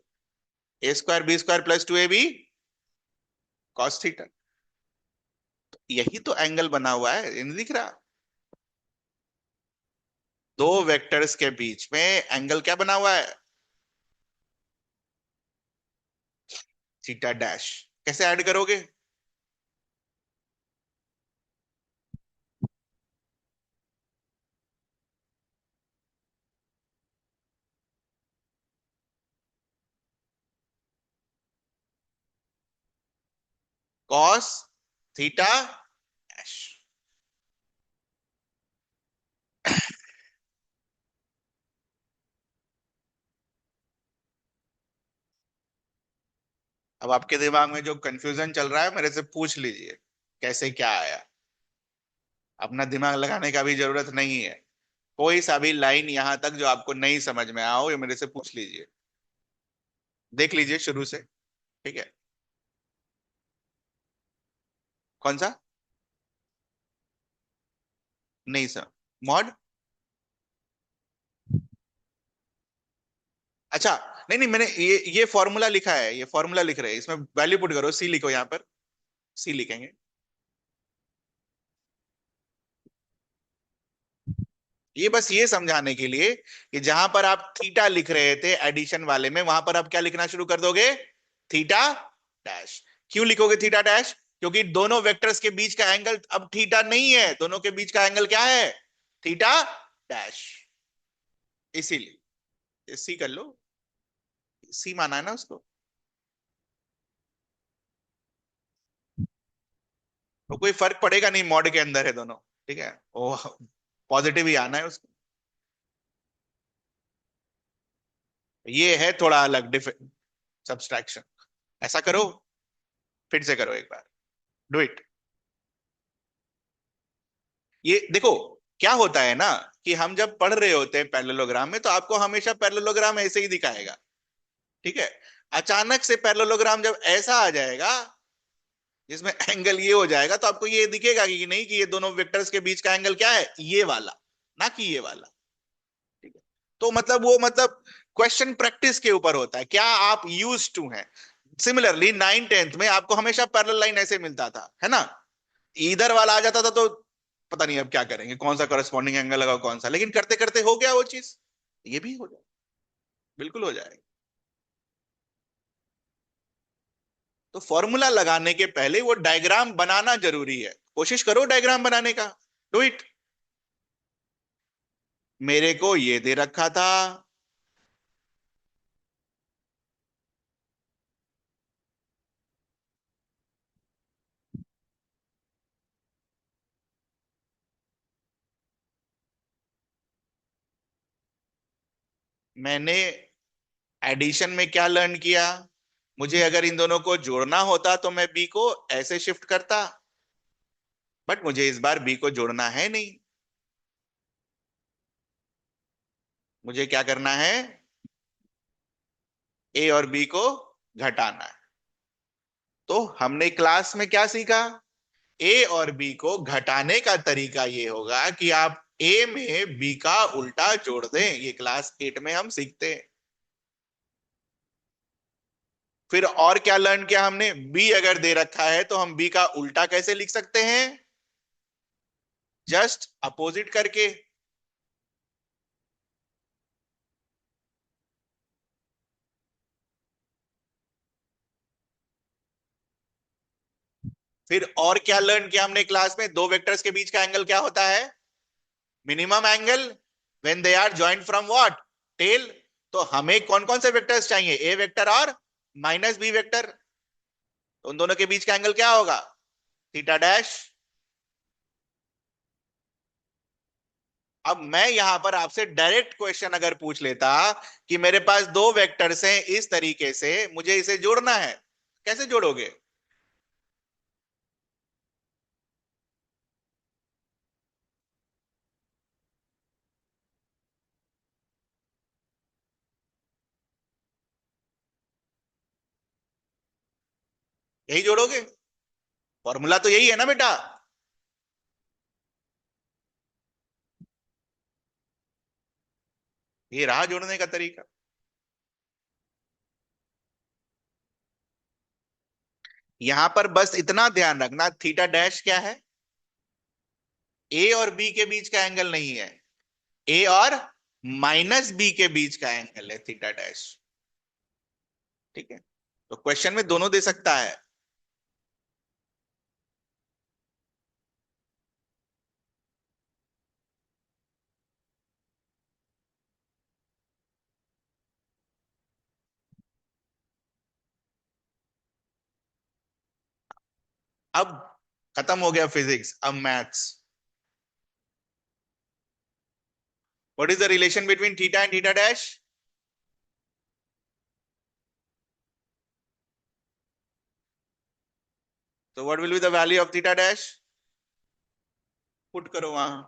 A²B² +2AB cos theta. यही तो एंगल बना हुआ है, ये नहीं दिख रहा? दो वेक्टर्स के बीच में एंगल क्या बना हुआ है? Theta dash. कैसे ऐड करोगे? Cos theta dash. अब आपके दिमाग में जो कंफ्यूजन चल रहा है, मेरे से पूछ लीजिए कैसे क्या आया। अपना दिमाग लगाने का भी जरूरत नहीं है। कोई सा भी लाइन यहां तक जो आपको नहीं समझ में आओ, ये मेरे से पूछ लीजिए। देख लीजिए शुरू से। ठीक है, कौन सा? नहीं सर। मॉड? अच्छा, नहीं नहीं, मैंने ये फॉर्मूला लिखा है, ये फॉर्मूला लिख रहे हैं, इसमें वैल्यू पुट करो, सी लिखो यहाँ पर, सी लिखेंगे। ये बस ये समझाने के लिए कि जहां पर आप थीटा लिख रहे थे एडिशन वाले में, वहां पर आप क्या लिखना शुरू कर दोगे? Theta dash. क्यों लिखोगे थीटा डैश? क्योंकि दोनों वेक्टर्स के बीच का एंगल अब थीटा नहीं है, दोनों के बीच का एंगल क्या है? Theta dash. इसीलिए सी कर लो, सी माना है ना उसको। तो कोई फर्क पड़ेगा नहीं, मॉड के अंदर है दोनों। ठीक है, वो पॉजिटिव ही आना है उसको। ये है थोड़ा अलग सब्सट्रैक्शन। ऐसा करो, फिर से करो एक बार, डू इट। ये देखो, क्या होता है ना कि हम जब पढ़ रहे होते हैं पैरेललोग्राम में, तो आपको हमेशा पैरेललोग्राम ऐसे ही दिखाएगा। ठीक है। अचानक से पैरेललोग्राम जब ऐसा आ जाएगा जिसमें एंगल ये हो जाएगा, तो आपको ये दिखेगा कि नहीं, कि ये दोनों वेक्टर्स के बीच का एंगल क्या है, ये वाला, ना कि ये वाला। ठीक है। तो मतलब वो मतलब क्वेश्चन प्रैक्टिस के ऊपर होता है, क्या आप यूज टू हैं। सिमिलरली 9th 10th में आपको हमेशा पैरेलल लाइन ऐसे मिलता था, है ना? इधर वाला आ जाता था तो पता नहीं अब क्या करेंगे, कौन सा करस्पॉन्डिंग एंगल लगा कौन सा, लेकिन करते करते हो गया वो चीज। ये भी हो जाए, बिल्कुल हो जाएगा। तो फॉर्मूला लगाने के पहले वो डायग्राम बनाना जरूरी है, कोशिश करो डायग्राम बनाने का। Do it. मेरे को ये दे रखा था, मैंने एडिशन में क्या लर्न किया, मुझे अगर इन दोनों को जोड़ना होता तो मैं बी को ऐसे शिफ्ट करता, बट मुझे इस बार बी को जोड़ना है नहीं, मुझे क्या करना है, ए और बी को घटाना है। तो हमने क्लास में क्या सीखा? ए और बी को घटाने का तरीका ये होगा कि आप ए में बी का उल्टा जोड़ दें, ये क्लास 8 में हम सीखते हैं। फिर और क्या लर्न किया हमने? बी अगर दे रखा है तो हम बी का उल्टा कैसे लिख सकते हैं? जस्ट अपोजिट करके। फिर और क्या लर्न किया हमने क्लास में? दो वेक्टर्स के बीच का एंगल क्या होता है? Minimum angle when they are joint from what? Tail. तो हमें कौन कौन से वेक्टर्स चाहिए? ए वेक्टर और माइनस बी वेक्टर। तो उन दोनों के बीच का एंगल क्या होगा? Theta dash. अब मैं यहां पर आपसे डायरेक्ट क्वेश्चन अगर पूछ लेता कि मेरे पास दो वेक्टर्स हैं इस तरीके से, मुझे इसे जोड़ना है, कैसे जोड़ोगे? यही जोड़ोगे, फॉर्मूला तो यही है ना बेटा। ये रहा जोड़ने का तरीका। यहां पर बस इतना ध्यान रखना, थीटा डैश क्या है? ए और बी के बीच का एंगल नहीं है, ए और माइनस बी के बीच का एंगल है थीटा डैश। ठीक है। तो क्वेश्चन में दोनों दे सकता है। अब खत्म हो गया फिजिक्स, अब maths. What is the relation between theta and theta dash? तो what will be the value of theta dash? Put करो वहां।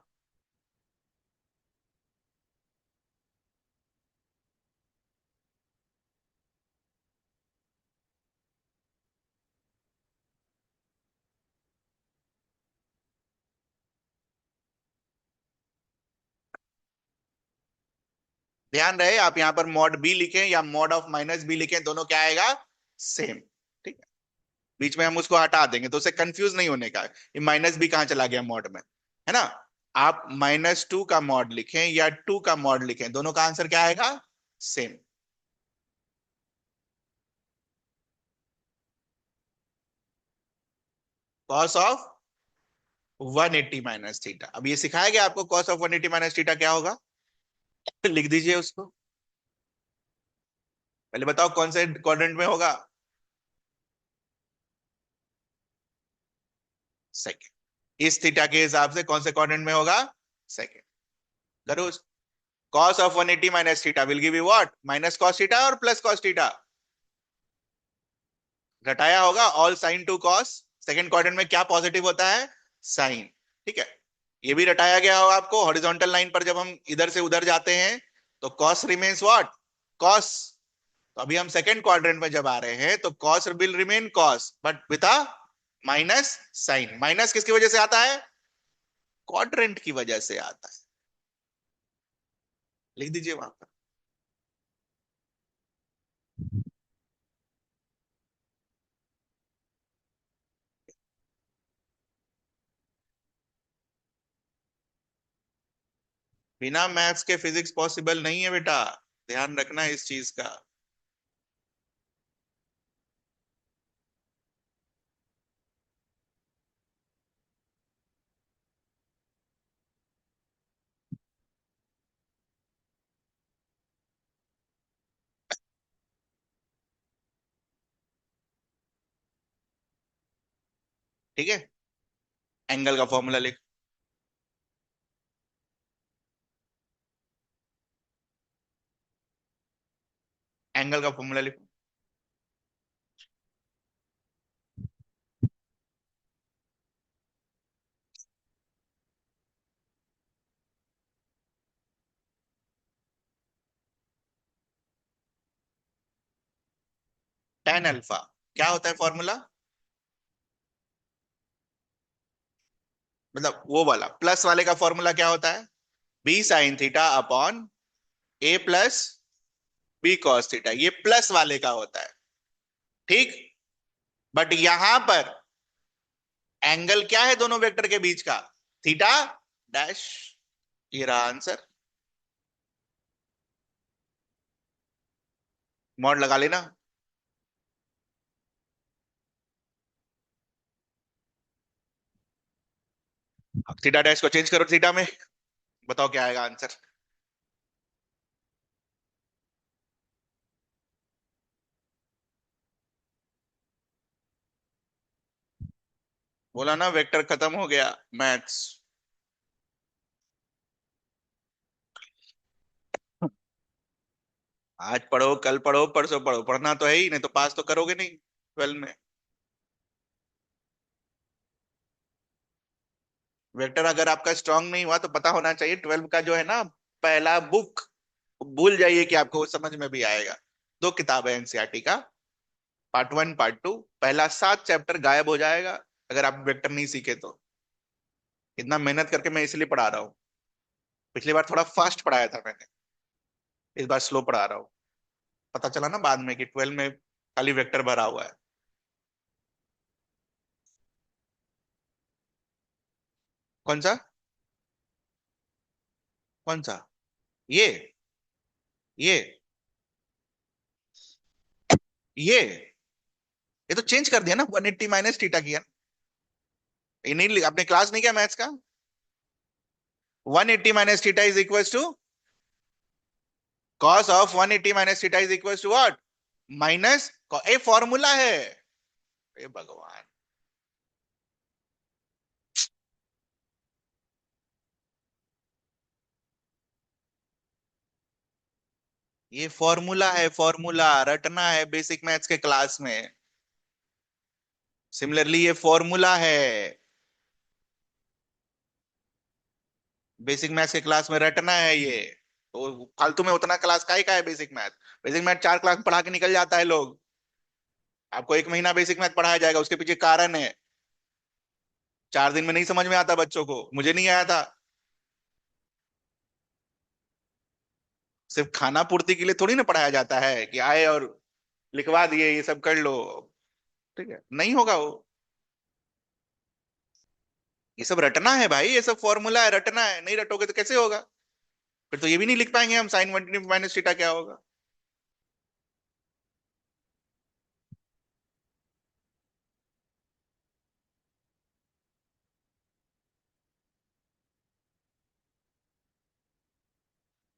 ध्यान रहे, आप यहां पर मॉड बी लिखें या मॉड ऑफ माइनस बी लिखें, दोनों क्या आएगा, सेम। ठीक है, बीच में हम उसको हटा देंगे तो उसे कंफ्यूज नहीं होने का, ये माइनस बी कहाँ चला गया मॉड में, है ना। आप -2 का मॉड लिखें या 2 का मॉड लिखें, दोनों का आंसर क्या आएगा, same. Cos of 180 minus theta, अब ये सिखाया गया आपको कॉस ऑफ 180 माइनस थीटा क्या होगा, लिख दीजिए उसको। पहले बताओ कौन से क्वाड्रेंट में होगा, सेकंड। इस थीटा के हिसाब से कौन से क्वाड्रेंट में होगा, सेकंड। करो, cos of 180 minus theta will give you what, minus cos theta और plus cos theta, घटाया होगा all sin to cos, second quadrant में क्या पॉजिटिव होता है, साइन। ठीक है, ये भी रटाया गया होगा आपको, हॉरिजॉन्टल लाइन पर जब हम इधर से उधर जाते हैं तो cos रिमेन्स व्हाट, cos। तो अभी हम सेकंड क्वाड्रेंट में जब आ रहे हैं तो cos will remain cos but with a minus sine. माइनस किसकी वजह से आता है, क्वाड्रेंट की वजह से आता है, लिख दीजिए वहां पर। बिना मैथ्स के फिजिक्स पॉसिबल नहीं है बेटा, ध्यान रखना इस चीज का। ठीक है, एंगल का फॉर्मूला लिख, एंगल का फॉर्मूला लिख, tan अल्फा। क्या होता है फॉर्मूला, मतलब वो वाला प्लस वाले का फॉर्मूला क्या होता है, बी साइन थीटा अपॉन ए प्लस बी कॉस थीटा, ये प्लस वाले का होता है। ठीक, बट यहां पर एंगल क्या है दोनों वेक्टर के बीच का, थीटा डैश, ये रहा आंसर। मॉड लगा लेना, थीटा डैश को चेंज करो थीटा में, बताओ क्या आएगा आंसर। बोला ना वेक्टर खत्म हो गया मैथ्स। आज पढ़ो, कल पढ़ो, परसों पढ़ो, पढ़ना तो है ही, नहीं तो पास तो करोगे नहीं 12 में। वेक्टर अगर आपका स्ट्रांग नहीं हुआ तो पता होना चाहिए 12 का जो है ना पहला बुक, भूल जाइए कि आपको वो समझ में भी आएगा। दो किताब है एनसीईआरटी का, पार्ट 1 पार्ट 2, पहला 7 चैप्टर गायब हो जाएगा अगर आप वेक्टर नहीं सीखे तो। इतना मेहनत करके मैं इसलिए पढ़ा रहा हूँ, पिछली बार थोड़ा फास्ट पढ़ाया था मैंने, इस बार स्लो पढ़ा रहा हूँ। पता चला ना बाद में कि 12 में खाली वेक्टर भरा हुआ है। कौन सा, कौन सा, ये ये ये तो चेंज कर दिया ना, 180 माइनस थीटा किया। ये नहीं, आपने क्लास नहीं किया मैथ्स का, 180 minus theta is equal to cos of 180 minus theta is equal to what, minus, ये फॉर्मूला है। हे भगवान, ये फॉर्मूला है, फॉर्मूला रटना है बेसिक मैथ्स के क्लास में। सिमिलरली ये फॉर्मूला है, बेसिक मैथ्स के क्लास में रटना है ये। तो फालतू में उतना क्लास का है basic math, basic math 4 class पढ़ा के निकल जाता है लोग। आपको 1 महीना बेसिक मैथ पढ़ाया जाएगा, उसके पीछे कारण है। 4 दिन में नहीं समझ में आता बच्चों को, मुझे नहीं आया था। सिर्फ खाना पूर्ति के लिए थोड़ी ना पढ़ाया जाता है कि आए और लिखवा दिए ये सब कर लो। ठीक है, नहीं होगा वो। ये सब रटना है भाई, ये सब फॉर्मूला है, रटना है, नहीं रटोगे तो कैसे होगा? फिर तो ये भी नहीं लिख पाएंगे हम, साइन 1 माइनस थीटा क्या होगा।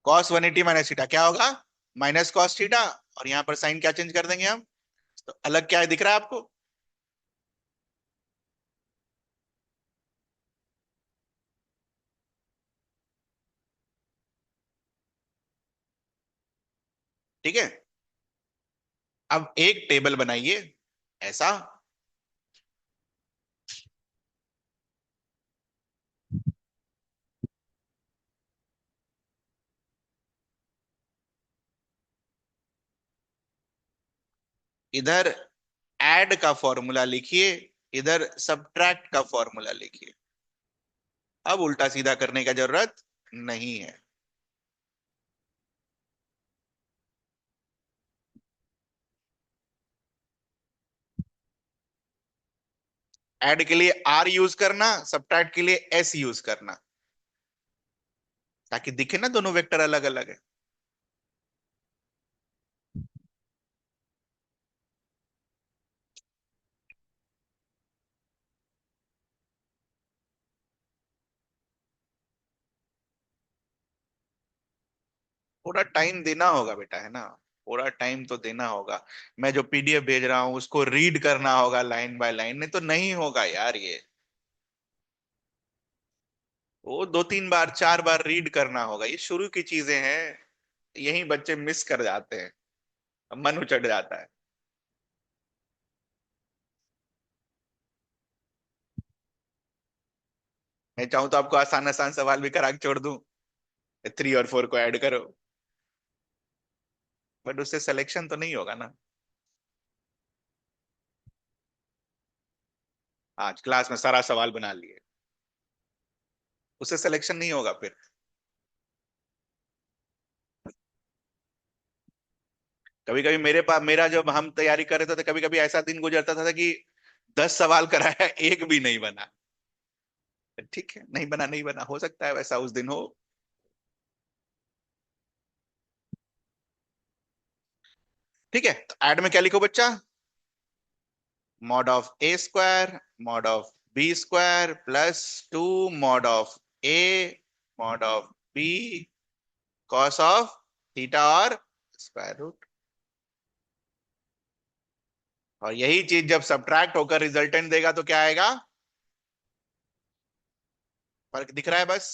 कॉस 180 माइनस थीटा क्या होगा? Minus cos theta. और यहाँ पर साइन क्या चेंज कर देंगे हम? तो अलग क्या है दिख रहा है आपको? ठीक है, अब एक टेबल बनाइए ऐसा। इधर ऐड का फॉर्मूला लिखिए, इधर सब्ट्रैक्ट का फॉर्मूला लिखिए। अब उल्टा सीधा करने का जरूरत नहीं है। ऐड के लिए आर यूज करना, सब्ट्रैक्ट के लिए एस यूज करना, ताकि दिखे ना दोनों वेक्टर अलग अलग है। पूरा टाइम देना होगा बेटा, है ना? पूरा टाइम तो देना होगा। मैं जो पीडीएफ भेज रहा हूँ उसको रीड करना होगा लाइन बाय लाइन, नहीं तो नहीं होगा यार ये। वो 2 3 बार 4 बार रीड करना होगा, ये शुरू की चीजें हैं। यही बच्चे मिस कर जाते हैं, मन उचट जाता है। मैं चाहूँ तो आपको आसान आसान सवाल भी करा के छोड़ दूं, 3 और 4 को ऐड करो। बट उससे सिलेक्शन तो नहीं होगा ना। आज क्लास में सारा सवाल बना लिए, उससे सिलेक्शन नहीं होगा फिर। कभी कभी मेरे पास, मेरा जब हम तैयारी कर रहे थे तो कभी कभी ऐसा दिन गुजरता था कि 10 सवाल कराया, एक भी नहीं बना। ठीक है, नहीं बना, नहीं बना, हो सकता है वैसा उस दिन हो। ठीक है, तो ऐड में क्या लिखो बच्चा? Mod of A square mod of B square plus 2 mod of A mod of B cos of theta और स्क्वायर रूट। और यही चीज जब सब्ट्रैक्ट होकर रिजल्टेंट देगा तो क्या आएगा? फर्क दिख रहा है बस,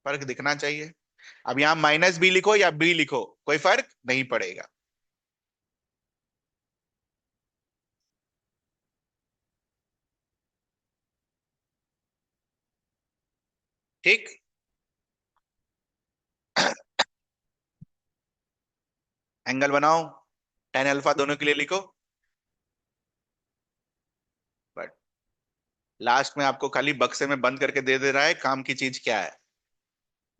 फर्क दिखना चाहिए। अब यहां माइनस बी लिखो या बी लिखो, कोई फर्क नहीं पड़ेगा। ठीक। एंगल बनाओ, टेन अल्फा दोनों के लिए लिखो। बट लास्ट में आपको खाली बक्से में बंद करके दे दे रहा है काम की चीज क्या है,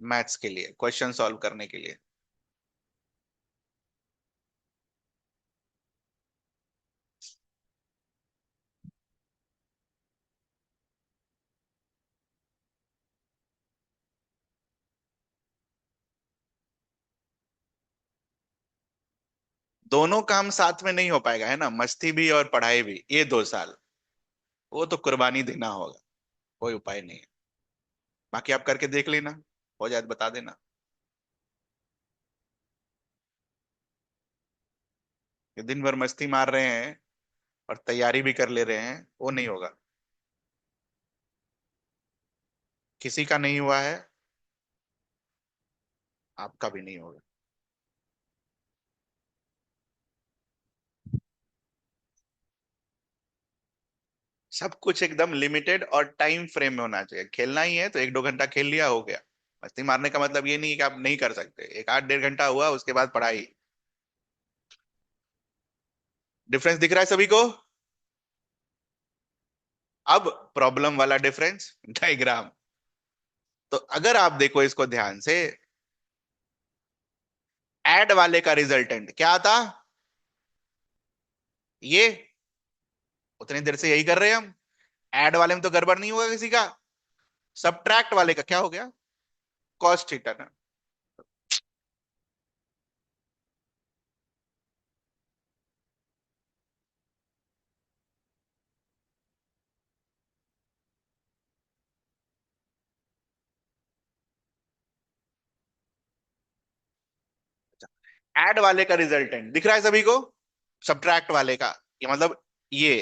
मैथ्स के लिए क्वेश्चन सॉल्व करने के लिए। दोनों काम साथ में नहीं हो पाएगा, है ना? मस्ती भी और पढ़ाई भी, ये 2 साल वो तो कुर्बानी देना होगा, कोई उपाय नहीं है। बाकी आप करके देख लेना, हो जाए तो बता देना। कि दिन भर मस्ती मार रहे हैं और तैयारी भी कर ले रहे हैं, वो नहीं होगा। किसी का नहीं हुआ है, आपका भी नहीं होगा। सब कुछ एकदम लिमिटेड और टाइम फ्रेम में होना चाहिए। खेलना ही है तो 1 2 घंटा खेल लिया, हो गया। मस्ती मारने का मतलब ये नहीं है कि आप नहीं कर सकते, एक आध 1.5 घंटा हुआ उसके बाद पढ़ाई। डिफरेंस दिख रहा है सभी को? अब प्रॉब्लम वाला डिफरेंस डायग्राम। तो अगर आप देखो इसको ध्यान से, ऐड वाले का रिजल्टेंट क्या आता? ये उतनी देर से यही कर रहे हैं हम। ऐड वाले में तो गड़बड़ नहीं होगा किसी का। सब्ट्रैक्ट वाले का क्या हो गया? कॉस थीटा ना। ऐड वाले का रिजल्टेंट दिख रहा है सभी को? सब्ट्रैक्ट वाले का, ये मतलब ये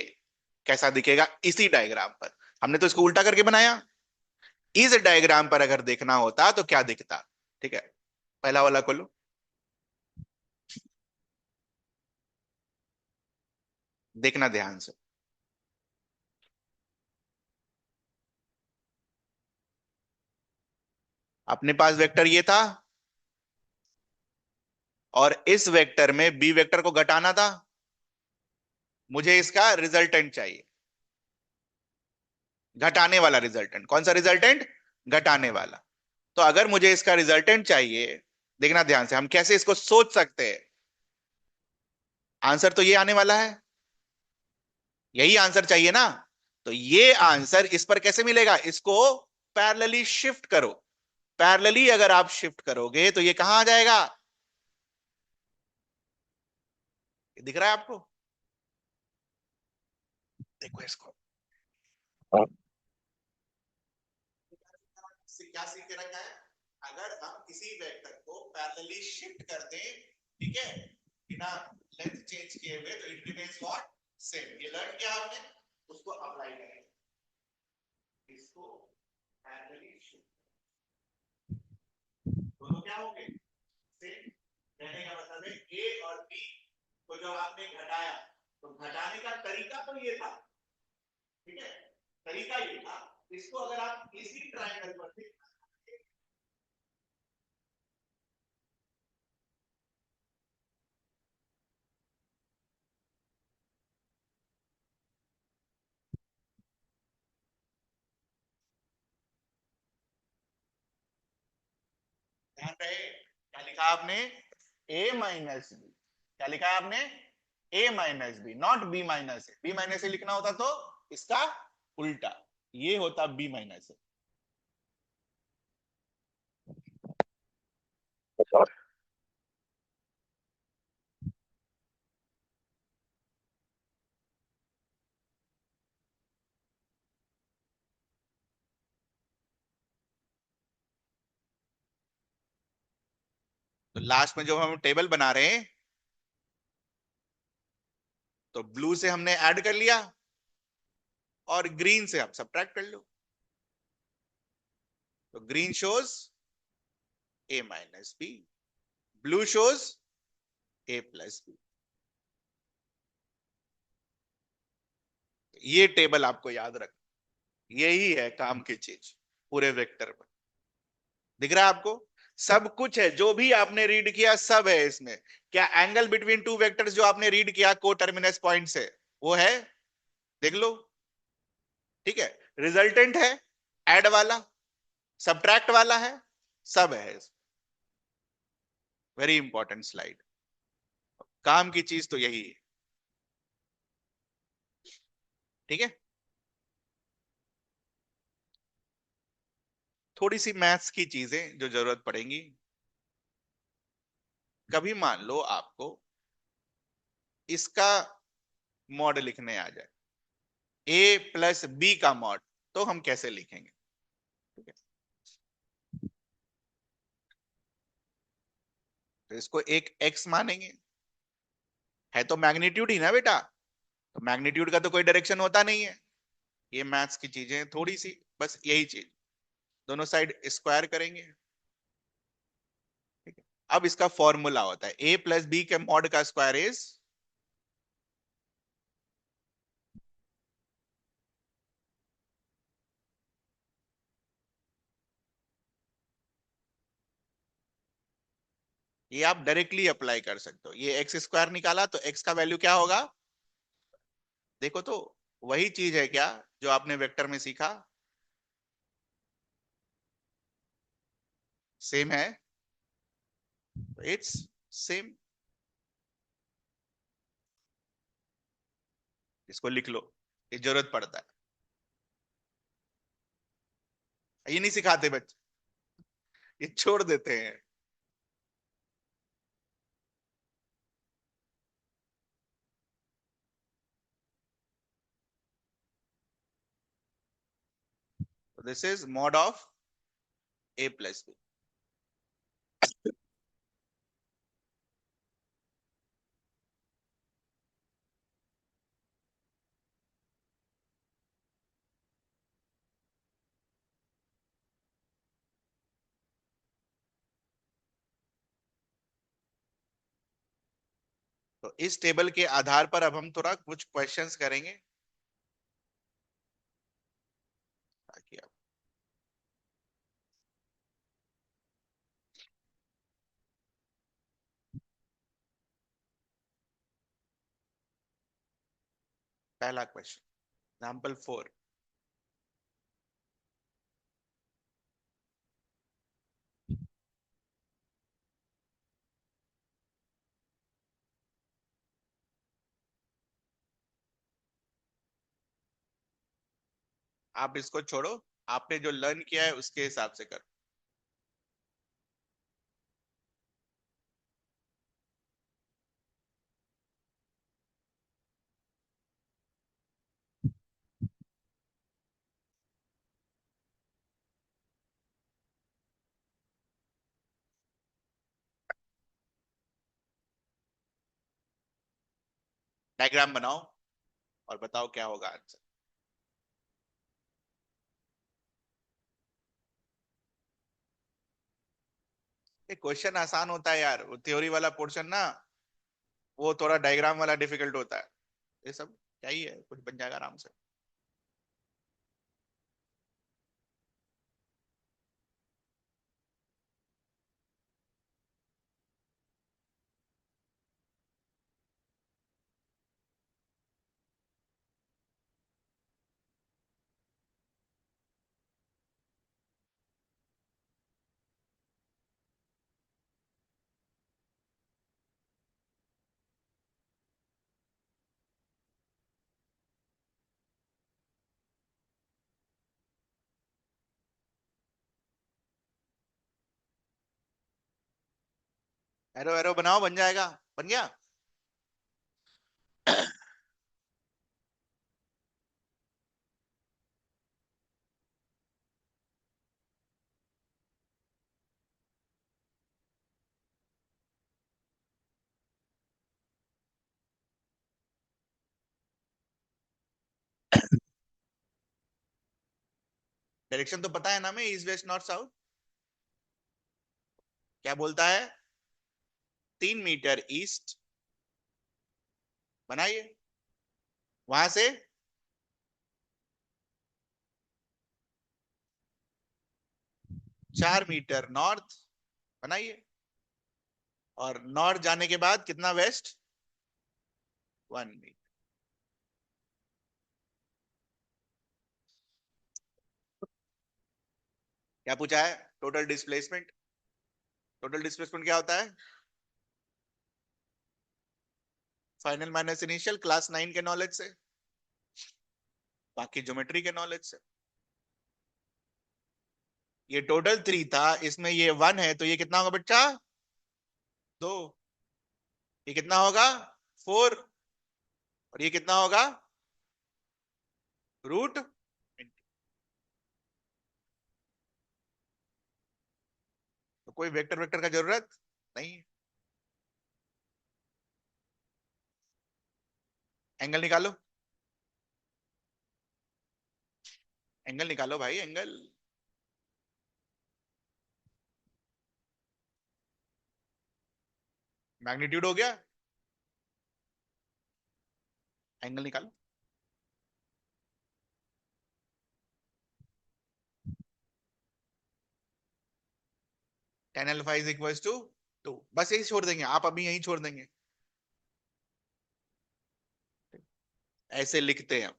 कैसा दिखेगा इसी डायग्राम पर? हमने तो इसको उल्टा करके बनाया। इस डायग्राम पर अगर देखना होता तो क्या दिखता? ठीक है, पहला वाला खोलो, देखना ध्यान से। अपने पास वेक्टर ये था, और इस वेक्टर में बी वेक्टर को घटाना था। मुझे इसका रिजल्टेंट चाहिए, घटाने वाला रिजल्टेंट। कौन सा रिजल्टेंट? घटाने वाला। तो अगर मुझे इसका रिजल्टेंट चाहिए, देखना ध्यान से, हम कैसे इसको सोच सकते हैं? आंसर तो ये आने वाला है, यही आंसर चाहिए ना। तो ये आंसर इस पर कैसे मिलेगा? इसको पैरेलली शिफ्ट करो। पैरेलली अगर आप शिफ्ट करोगे तो ये कहां आ जाएगा? ये दिख रहा है आपको? देखो इसको, क्या सीख के रखा है? अगर हम किसी वेक्टर को पैरेलली शिफ्ट कर दें, ठीक है, बिना लेंथ चेंज किए हुए, तो इट रिमेंस व्हाट? सेम। ये लर्न किया आपने, उसको अप्लाई करें। इसको पैरेलली शिफ्ट, दोनों क्या होंगे? सेम। कहने का मतलब है ए और बी को जब आपने घटाया, तो घटाने का तरीका तो ये था, ठीक है, तरीका ये था। इसको अगर आप इसी ट्रायंगल पर देख, ध्यान रहे क्या लिखा आपने? A minus B. क्या लिखा है आपने? A minus B, not B minus A. B minus A लिखना होता तो इसका उल्टा, ये होता बी माइनस ए। तो लास्ट में जो हम टेबल बना रहे हैं, तो ब्लू से हमने ऐड कर लिया और ग्रीन से आप सब्ट्रैक्ट कर लो। तो green shows A minus B, blue shows A plus B. ये टेबल आपको याद रख, यही है काम की चीज पूरे वेक्टर में। दिख रहा है आपको? सब कुछ है, जो भी आपने रीड किया सब है इसमें। क्या एंगल बिटवीन टू वेक्टर्स जो आपने रीड किया को टर्मिनस पॉइंट से, वो है, देख लो। ठीक है, रिजल्टेंट है ऐड वाला, सब्ट्रैक्ट वाला है, सब है। वेरी इंपॉर्टेंट स्लाइड, काम की चीज तो यही है। ठीक है, थोड़ी सी मैथ्स की चीजें जो जरूरत पड़ेंगी। कभी मान लो आपको इसका मॉड लिखने आ जाए, ए प्लस बी का मॉड, तो हम कैसे लिखेंगे? ठीक है, तो इसको एक एक्स मानेंगे, है तो मैग्नीट्यूड ही ना बेटा, तो मैग्नीट्यूड का तो कोई डायरेक्शन होता नहीं है। ये मैथ्स की चीजें थोड़ी सी, बस यही चीज, दोनों साइड स्क्वायर करेंगे। ठीक है, अब इसका फॉर्मूला होता है ए प्लस बी के मॉड का स्क्वायर इज, ये आप डायरेक्टली अप्लाई कर सकते हो। ये एक्स स्क्वायर निकाला तो एक्स का वैल्यू क्या होगा? देखो तो, वही चीज है क्या जो आपने वेक्टर में सीखा? सेम है, इट्स सेम। इसको लिख लो, ये जरूरत पड़ता है, ये नहीं सिखाते बच्चे, ये छोड़ देते हैं। This is mod of A plus B. तो इस टेबल के आधार पर अब हम थोड़ा कुछ क्वेश्चंस करेंगे, ताकि आप। पहला क्वेश्चन, एग्जाम्पल 4। आप इसको छोड़ो, आपने जो लर्न किया है उसके हिसाब से करो। डायग्राम बनाओ और बताओ क्या होगा आंसर। ये क्वेश्चन आसान होता है यार, वो थ्योरी वाला पोर्शन ना, वो थोड़ा डायग्राम वाला डिफिकल्ट होता है। ये सब क्या ही है, कुछ बन जाएगा आराम से। एरो एरो बनाओ, बन जाएगा। बन गया। डायरेक्शन तो पता है ना, हमें ईस्ट वेस्ट नॉर्थ साउथ। क्या बोलता है? 3 मीटर ईस्ट, बनाइए। वहां से 4 मीटर नॉर्थ, बनाइए। और नॉर्थ जाने के बाद कितना वेस्ट? 1 मीटर। क्या पूछा है? Total displacement. टोटल डिस्प्लेसमेंट क्या होता है? फाइनल माइनस इनिशियल, क्लास 9 के नॉलेज से, बाकी ज्योमेट्री के नॉलेज से। ये टोटल 3 था, इसमें ये 1 है, तो ये कितना होगा बच्चा? 2। ये कितना होगा? 4। और ये कितना होगा? रूट। तो कोई वेक्टर वेक्टर का जरूरत नहीं। एंगल निकालो, एंगल निकालो भाई, एंगल। मैग्नीट्यूड हो गया, एंगल निकालो। tan alpha is equal to 2। बस यही छोड़ देंगे, आप अभी यही छोड़ देंगे। ऐसे लिखते हैं,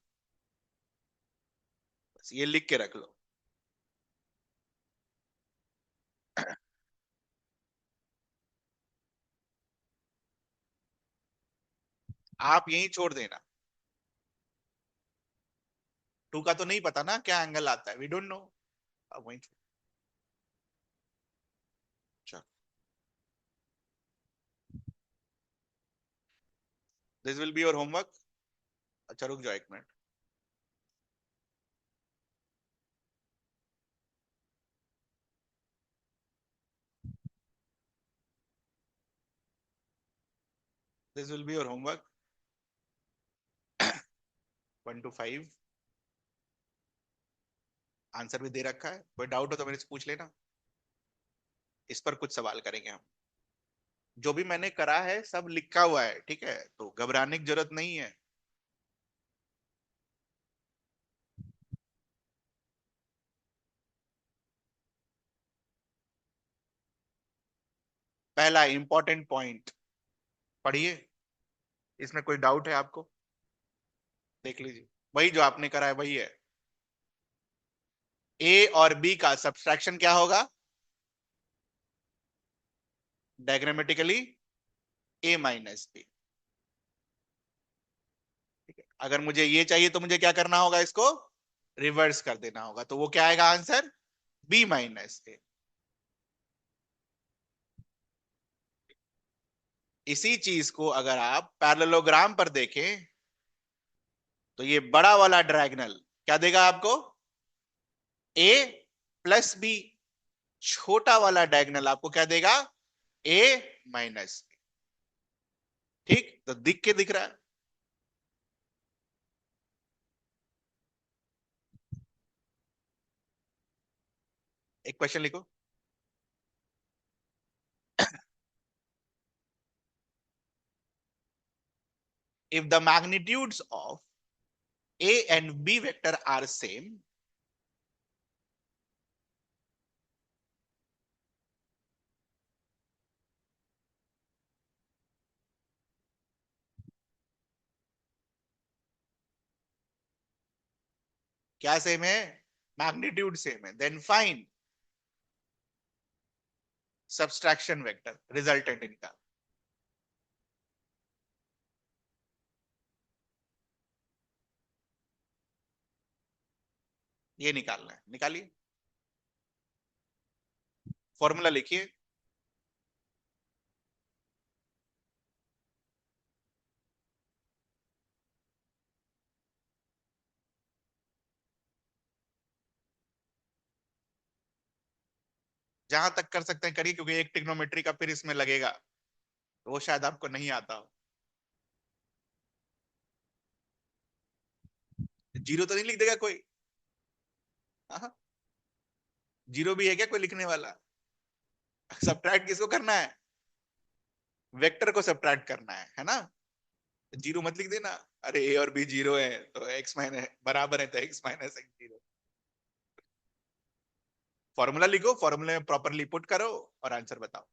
बस ये लिख के रख लो। आप यही छोड़ देना। टू का तो नहीं पता ना क्या एंगल आता है, वी डोंट नो। अब वही चलो, this will be your homework. अच्छा रुक जाओ एक minute. This will be your homework 1 to 5। Answer भी दे रखा है, कोई डाउट हो तो मेरे से पूछ लेना। इस पर कुछ सवाल करेंगे हम। जो भी मैंने करा है सब लिखा हुआ है, ठीक है, तो घबराने की जरूरत नहीं है। पहला इंपॉर्टेंट पॉइंट पढ़िए, इसमें कोई डाउट है आपको? देख लीजिए, वही जो आपने करा है वही है। ए और बी का सब्सट्रैक्शन क्या होगा? डायग्रामेटिकली ए माइनस बी। ठीक है, अगर मुझे ये चाहिए तो मुझे क्या करना होगा, इसको रिवर्स कर देना होगा, तो वो क्या आएगा आंसर? बी माइनस ए। इसी चीज को अगर आप पैरेललोग्राम पर देखें तो ये बड़ा वाला डायगोनल क्या देगा आपको? ए प्लस बी। छोटा वाला डायगोनल आपको क्या देगा? ए माइनस बी। ठीक, तो दिख के दिख रहा है। एक क्वेश्चन लिखो। If the magnitudes of A and B vector are same, क्या सेम है? मैग्नीट्यूड सेम है, then find subtraction vector resultant इनका। ये निकालना है, निकालिए। फॉर्मूला लिखिए। जहां तक कर सकते हैं करिए, क्योंकि एक ट्रिग्नोमेट्री का फिर इसमें लगेगा, तो वो शायद आपको नहीं आता हो। जीरो तो नहीं लिख देगा कोई? हाँ, जीरो भी है क्या कोई लिखने वाला? सब्ट्रैक्ट किसको करना है? वेक्टर को सब्ट्रैक्ट करना है ना? जीरो मत लिख देना। अरे ए और बी जीरो है तो एक्स माइनस बराबर है, तो x minus x zero. Formula लिखो, फॉर्मूले में प्रॉपरली पुट करो और आंसर बताओ।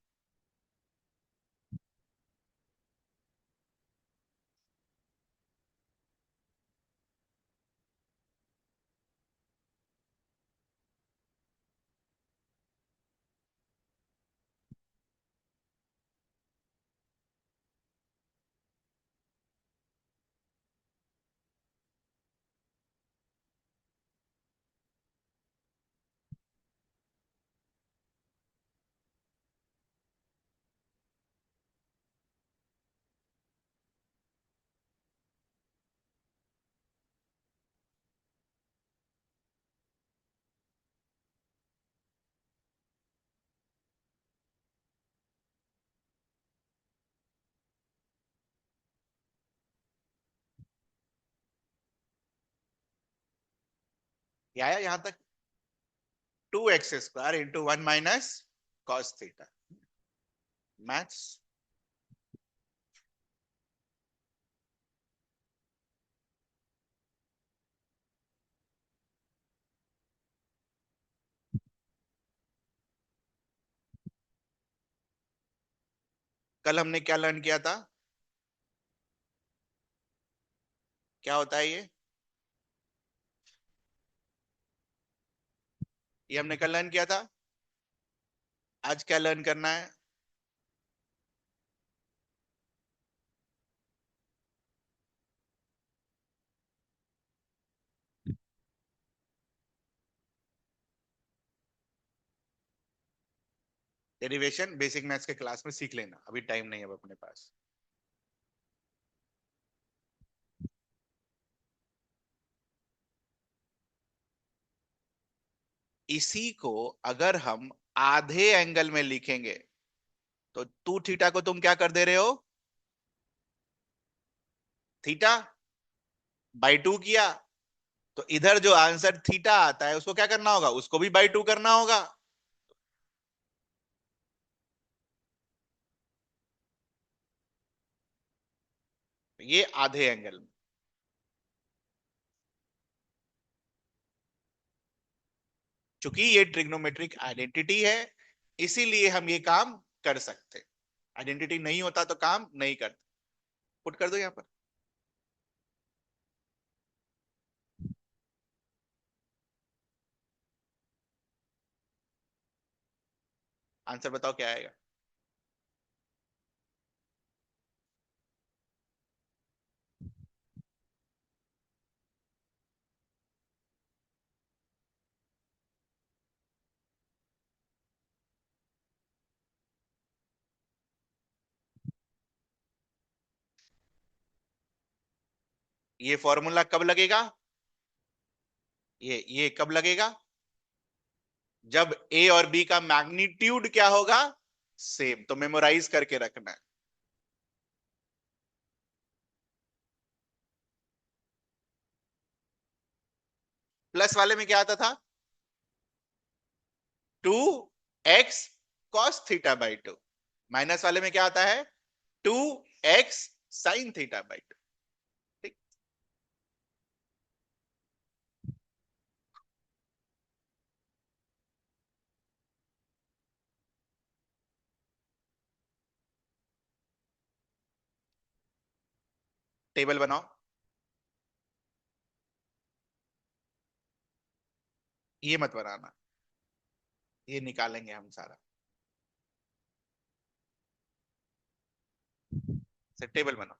ये आया यहां तक? 2x² into 1 - cos θ। मैथ्स। कल हमने क्या लर्न किया था? क्या होता है ये हमने कल लर्न किया था। आज क्या लर्न करना है? डेरिवेशन बेसिक मैथ्स के क्लास में सीख लेना, अभी टाइम नहीं है अब अपने पास। इसी को अगर हम आधे एंगल में लिखेंगे तो टू थीटा को तुम क्या कर दे रहे हो, थीटा बाई टू किया। तो इधर जो आंसर थीटा आता है उसको क्या करना होगा, उसको भी बाई टू करना होगा। ये आधे एंगल में, चूंकि ये ट्रिग्नोमेट्रिक आइडेंटिटी है इसीलिए हम ये काम कर सकते। आइडेंटिटी नहीं होता तो काम नहीं करते। पुट कर दो यहां पर। आंसर बताओ क्या आएगा। ये फॉर्मूला कब लगेगा, ये कब लगेगा, जब ए और बी का मैग्नीट्यूड क्या होगा, सेम। तो मेमोराइज करके रखना है। प्लस वाले में क्या आता था, 2x cos theta by two. Minus वाले में क्या आता है, 2x sin theta by two. ठीक। टेबल बनाओ। ये मत बनाना, ये निकालेंगे हम सारा। से टेबल बनाओ।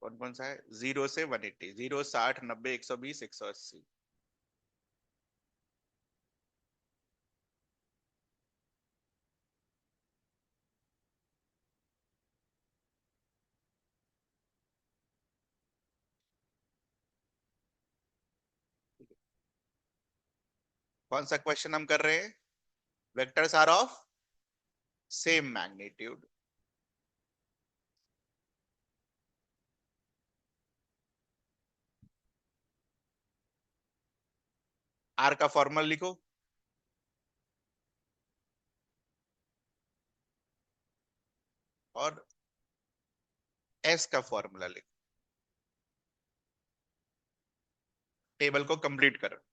कौन कौन सा है, 0 से 180, 0, 60, 90, 120, 180। कौन सा क्वेश्चन हम कर रहे हैं, vectors R of same magnitude. R का फॉर्मूला लिखो और एस का फॉर्मूला लिखो। टेबल को कंप्लीट करो।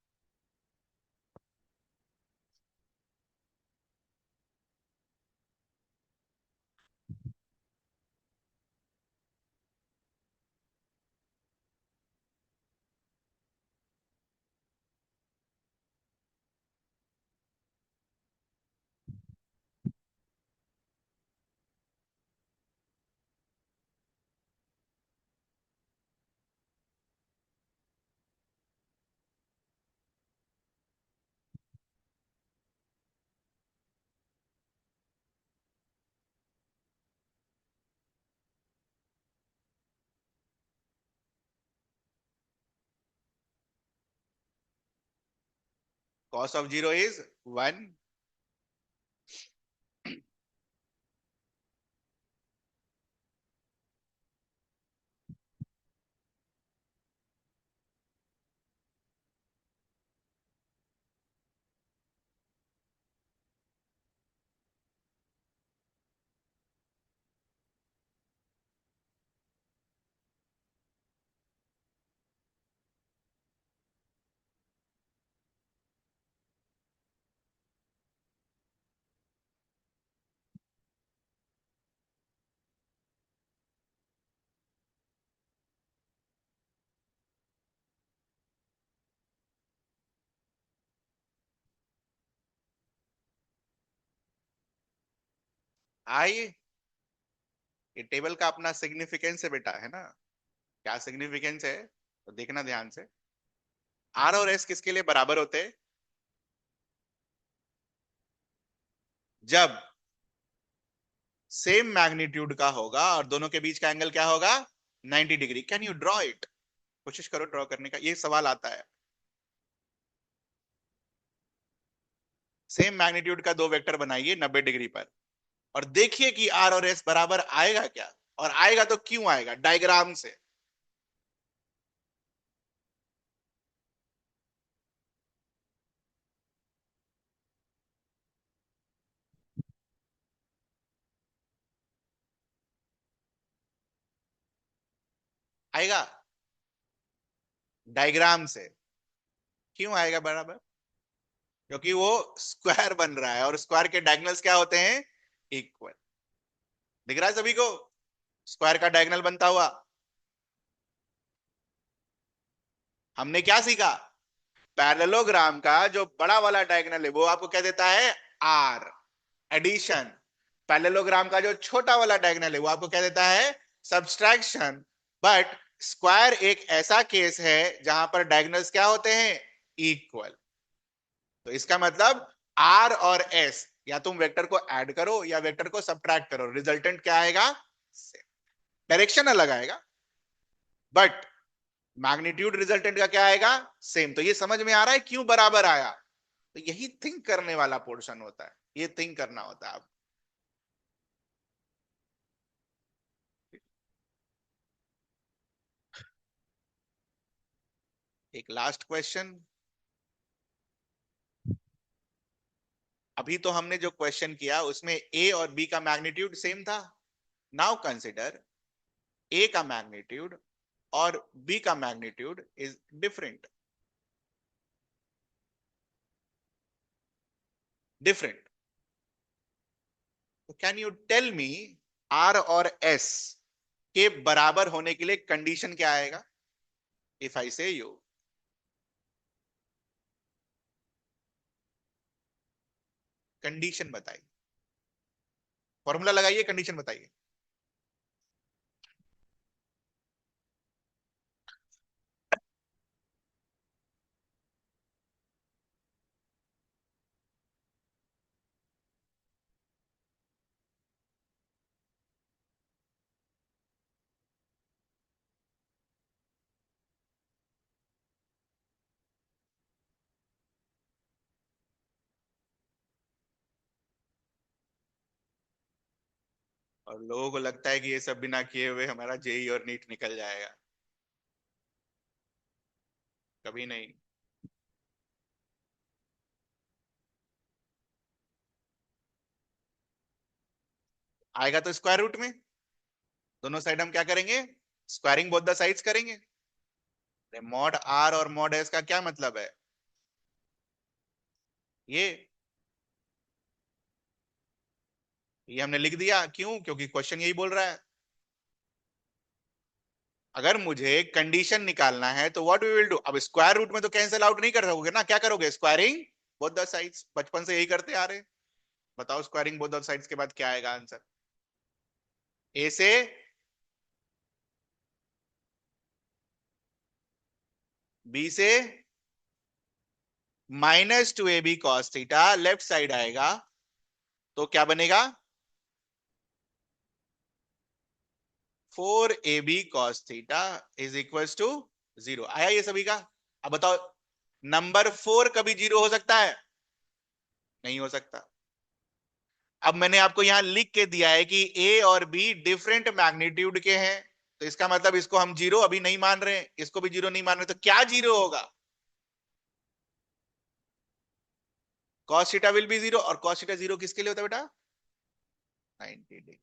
Cos of zero is 1। आइए, ये टेबल का अपना सिग्निफिकेंस है बेटा, है ना? क्या सिग्निफिकेंस है तो देखना ध्यान से। आर और एस किसके लिए बराबर होते हैं? जब सेम मैग्नीट्यूड का होगा और दोनों के बीच का एंगल क्या होगा? 90 degree. Can you draw it? कोशिश करो ड्रॉ करने का, ये सवाल आता है। सेम मैग्नीट्यूड का दो वेक्टर बनाइए 90 डिग्री पर, और देखिए कि आर और एस बराबर आएगा क्या, और आएगा तो क्यों आएगा, डायग्राम से। आएगा डायग्राम से। क्यों आएगा बराबर? क्योंकि वो स्क्वायर बन रहा है, और स्क्वायर के डायगोनल्स क्या होते हैं? इक्वल। दिख रहा है सभी को स्क्वायर का डायगोनल बनता हुआ? हमने क्या सीखा? पैरेललोग्राम का जो बड़ा वाला डायगोनल है वो आपको क्या देता है? आर। एडिशन। पैरेललोग्राम का जो छोटा वाला डायगोनल है वो आपको क्या देता है? सब्सट्रैक्शन। बट स्क्वायर एक ऐसा केस है जहां पर डायगोनल्स क्या होते हैं? इक्वल। तो इसका मतलब आर और एस, या तुम वेक्टर को ऐड करो या वेक्टर को सब्ट्रैक्ट करो, रिजल्टेंट क्या आएगा? डायरेक्शन अलग आएगा, बट मैग्नीट्यूड रिजल्टेंट का क्या आएगा? सेम। तो ये समझ में आ रहा है क्यों बराबर आया? तो यही थिंक करने वाला पोर्शन होता है, ये थिंक करना होता है। अब एक लास्ट क्वेश्चन। अभी तो हमने जो क्वेश्चन किया उसमें ए और बी का मैग्नीट्यूड सेम था। नाउ कंसिडर ए का मैग्नीट्यूड और बी का मैग्नीट्यूड इज डिफरेंट। डिफरेंट। तो can you tell me, R और एस के बराबर होने के लिए कंडीशन क्या आएगा? इफ आई से यू, कंडीशन बताइए, फॉर्मूला लगाइए, कंडीशन बताइए। और लोगों को लगता है कि ये सब बिना किए हुए हमारा जेई और नीट निकल जाएगा। कभी नहीं। आएगा तो स्क्वायर रूट में। दोनों साइड हम क्या करेंगे? स्क्वायरिंग बोथ द साइड्स करेंगे। मॉड आर और मॉड एस का क्या मतलब है? ये हमने लिख दिया, क्यों? क्योंकि क्वेश्चन यही बोल रहा है। अगर मुझे कंडीशन निकालना है तो व्हाट वी विल डू, अब स्क्वायर रूट में तो कैंसिल आउट नहीं कर सकोगे ना, क्या करोगे? Squaring both the sides. बचपन से यही करते आ रहे। बताओ स्क्वायरिंग बोथ द साइड्स के बाद क्या आएगा आंसर? ए से बी से -2ab cos theta left side आएगा, तो क्या बनेगा? 4ab cos theta is equal to 0। आया ये सभी का? अब बताओ, नंबर 4 कभी 0 हो सकता है? नहीं हो सकता। अब मैंने आपको यहां लिख के दिया है कि ए और बी डिफरेंट मैग्नीट्यूड के हैं, तो इसका मतलब इसको हम 0 अभी नहीं मान रहे, इसको भी 0 नहीं मान रहे, तो क्या 0 होगा? cos थीटा विल बी 0, और cos थीटा 0 किसके लिए होता है बेटा? 90 डिग्री।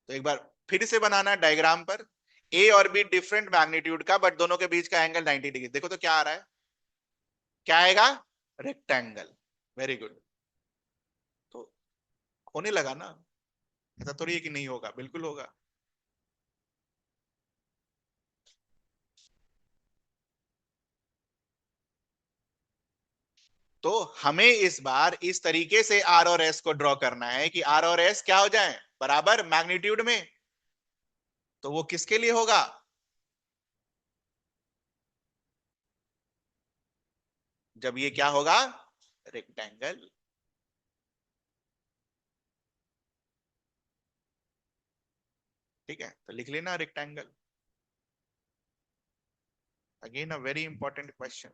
तो एक बार फिर से बनाना डायग्राम पर। ए और बी डिफरेंट मैग्नीट्यूड का, बट दोनों के बीच का एंगल 90 डिग्री। देखो तो क्या आ रहा है? क्या आएगा? रेक्टेंगल। Very good. तो होने लगा ना। ऐसा थोड़ी है कि नहीं होगा, बिल्कुल होगा। तो हमें इस बार इस तरीके से आर और एस को ड्रॉ करना है कि आर और एस क्या हो जाए, बराबर मैग्नीट्यूड में। तो वो किसके लिए होगा, जब ये क्या होगा, रेक्टेंगल। ठीक है, तो लिख लेना rectangle. Again a very important question.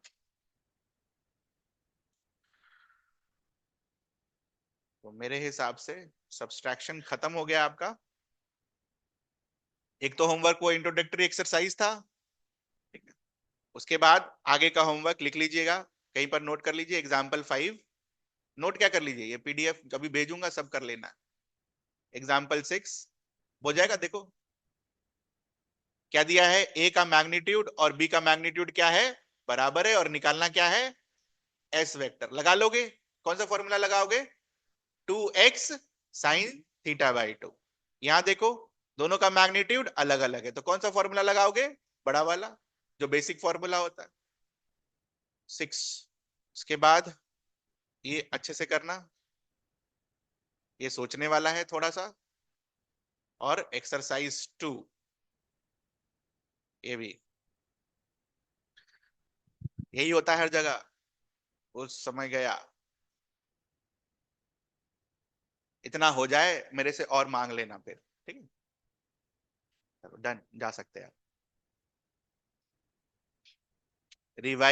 तो मेरे हिसाब से सब्सट्रैक्शन खत्म हो गया आपका। एक तो होमवर्क वो इंट्रोडक्टरी एक्सरसाइज था। ठीक है, उसके बाद आगे का होमवर्क लिख लीजिएगा, कहीं पर नोट कर लीजिए, एग्जाम्पल 5। नोट क्या कर लीजिए, ये पीडीएफ कभी भेजूंगा, सब कर लेना। एग्जाम्पल 6 हो जाएगा। देखो क्या दिया है, ए का मैग्नीट्यूड और बी का मैग्नीट्यूड क्या है, बराबर है, और निकालना क्या है, एस वेक्टर। लगा लोगे, कौन सा फॉर्मूला लगाओगे, 2x साइन थीटा बाई 2। यहां देखो दोनों का मैग्नीट्यूड अलग अलग है, तो कौन सा फॉर्मूला लगाओगे, बड़ा वाला, जो बेसिक फॉर्मूला होता है, 6। उसके बाद ये अच्छे से करना, ये सोचने वाला है थोड़ा सा। और एक्सरसाइज 2 ये भी, यही होता है हर जगह, उस समय गया। इतना हो जाए मेरे से और मांग लेना फिर। ठीक है, चलो डन, जा सकते हैं आप। रिवाइज